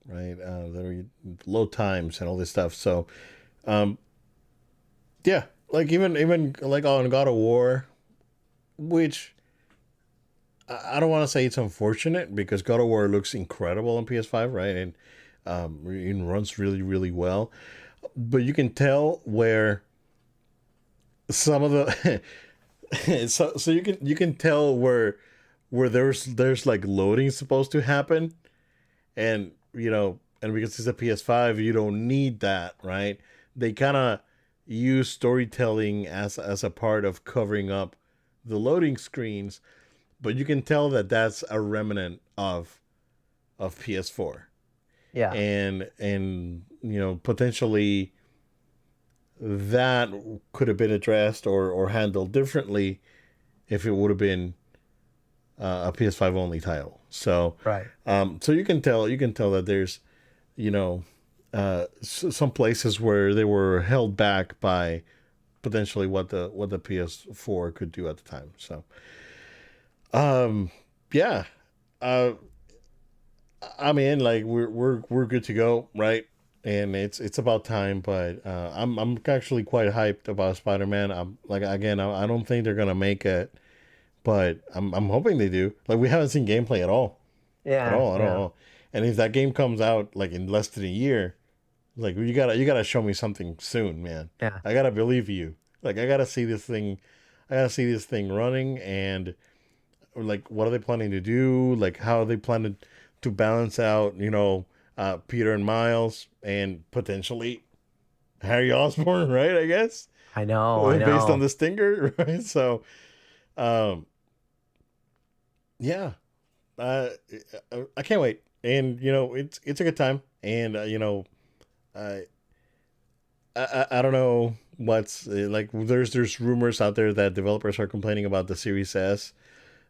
right? There are low times and all this stuff. So, um, yeah, like even like on God of War, which I don't want to say it's unfortunate because God of War looks incredible on PS5, right? And it runs really well. but you can tell where some of the so you can tell where there's like loading supposed to happen, and and because it's a PS5, you don't need that, right? They kind of use storytelling as a part of covering up the loading screens, but you can tell that that's a remnant of PS4, Yeah. and potentially that could have been addressed or handled differently if it would have been a PS5 only title. So, Right. so you can tell that there's you know some places where they were held back by potentially what the PS4 could do at the time. So, um, yeah, uh, I mean, like we're good to go, right? And it's about time. But I'm actually quite hyped about Spider Man. I'm like, again, I don't think they're gonna make it, but I'm hoping they do. Like, we haven't seen gameplay at all, at Yeah. all, at Yeah. all. And if that game comes out like in less than a year, like, you gotta show me something soon, man. Yeah. I gotta believe you. Like, I gotta see this thing. I gotta see this thing running, and like, what are they planning to do? Like, how are they planning to balance out, Peter and Miles, and potentially Harry Osborn, right? I guess I know. I based on know. the stinger, right? So, um, yeah, uh, I can't wait, and it's a good time, and I I don't know what's like. There's rumors out there that developers are complaining about the Series S.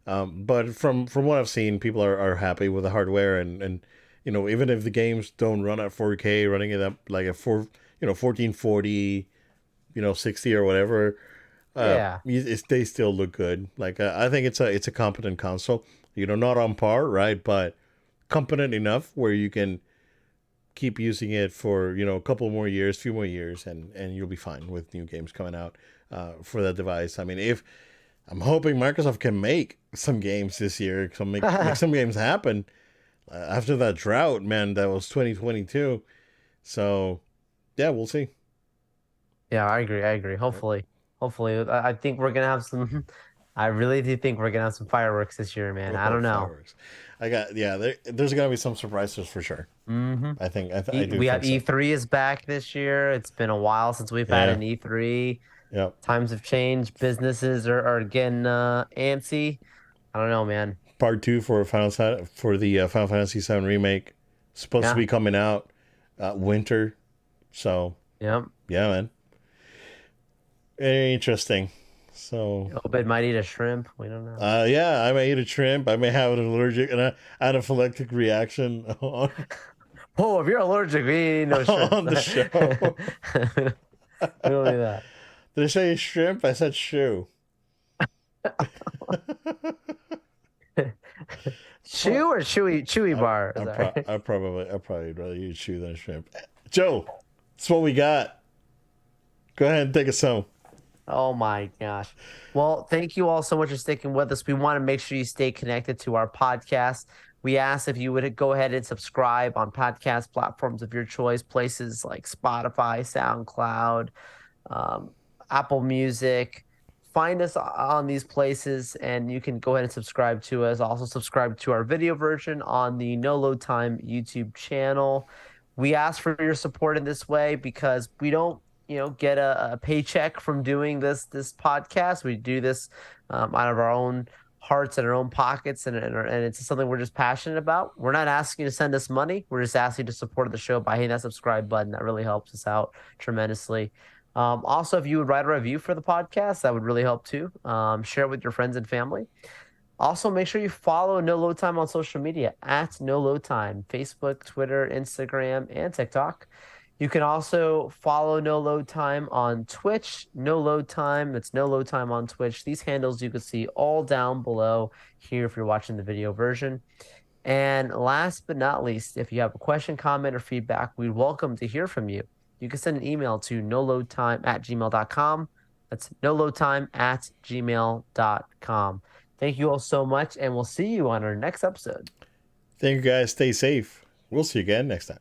But from what I've seen, people are happy with the hardware, and even if the games don't run at 4K, running it up like at 1440, 60 or whatever, Yeah. they still look good. Like, I think it's a competent console. Not on par, right? But competent enough where you can keep using it for a couple more years, few more years, and you'll be fine with new games coming out for that device. I mean, if I'm hoping Microsoft can make some games this year, make some games happen after that drought, man. That was 2022. So, yeah, we'll see. Yeah, I agree. I agree. Yep. Hopefully, I think we're gonna have some. I really do think we're gonna have some fireworks this year, man. I Oh, don't know. fireworks! Yeah. There's gonna be some surprises for sure. hmm I do We have think so. E3 is back this year. It's been a while since we've had Yeah. an E3. Yep. Times have changed. Businesses are getting antsy. I don't know, man. Part two for the Final Fantasy VII remake, supposed to Yeah. be coming out winter. So, Yep. yeah, man. Very interesting. So, Obed might eat a shrimp. We don't know. yeah, I may eat a shrimp. I may have an allergic and anaphylactic reaction Oh, if you're allergic, we eat no shrimp. on the show. We don't do that. Did I say shrimp? I said shoe. Chew or chewy I, bar? Sorry. I probably rather eat shoe than a shrimp. Joe, that's what we got. Go ahead and take us home. Oh my gosh. Well, thank you all so much for sticking with us. We want to make sure you stay connected to our podcast. We ask if you would go ahead and subscribe on podcast platforms of your choice, places like Spotify, SoundCloud, um, Apple Music. Find us on these places and you can go ahead and subscribe to us. Also, subscribe to our video version on the No Load Time YouTube channel. We ask for your support in this way because we don't, get a paycheck from doing this podcast. We do this out of our own hearts and our own pockets, and it's something we're just passionate about. We're not asking you to send us money. We're just asking you to support the show by hitting that subscribe button. That really helps us out tremendously. Also, if you would write a review for the podcast, that would really help too. Share it with your friends and family. Also, make sure you follow No Load Time on social media at No Load Time, Facebook, Twitter, Instagram, and TikTok. You can also follow No Load Time on Twitch, No Load Time. That's No Load Time on Twitch. These handles you can see all down below here if you're watching the video version. And last but not least, if you have a question, comment, or feedback, we'd welcome to hear from you. You can send an email to noloadtime@gmail.com. That's noloadtime@gmail.com. Thank you all so much, and we'll see you on our next episode. Thank you, guys. Stay safe. We'll see you again next time.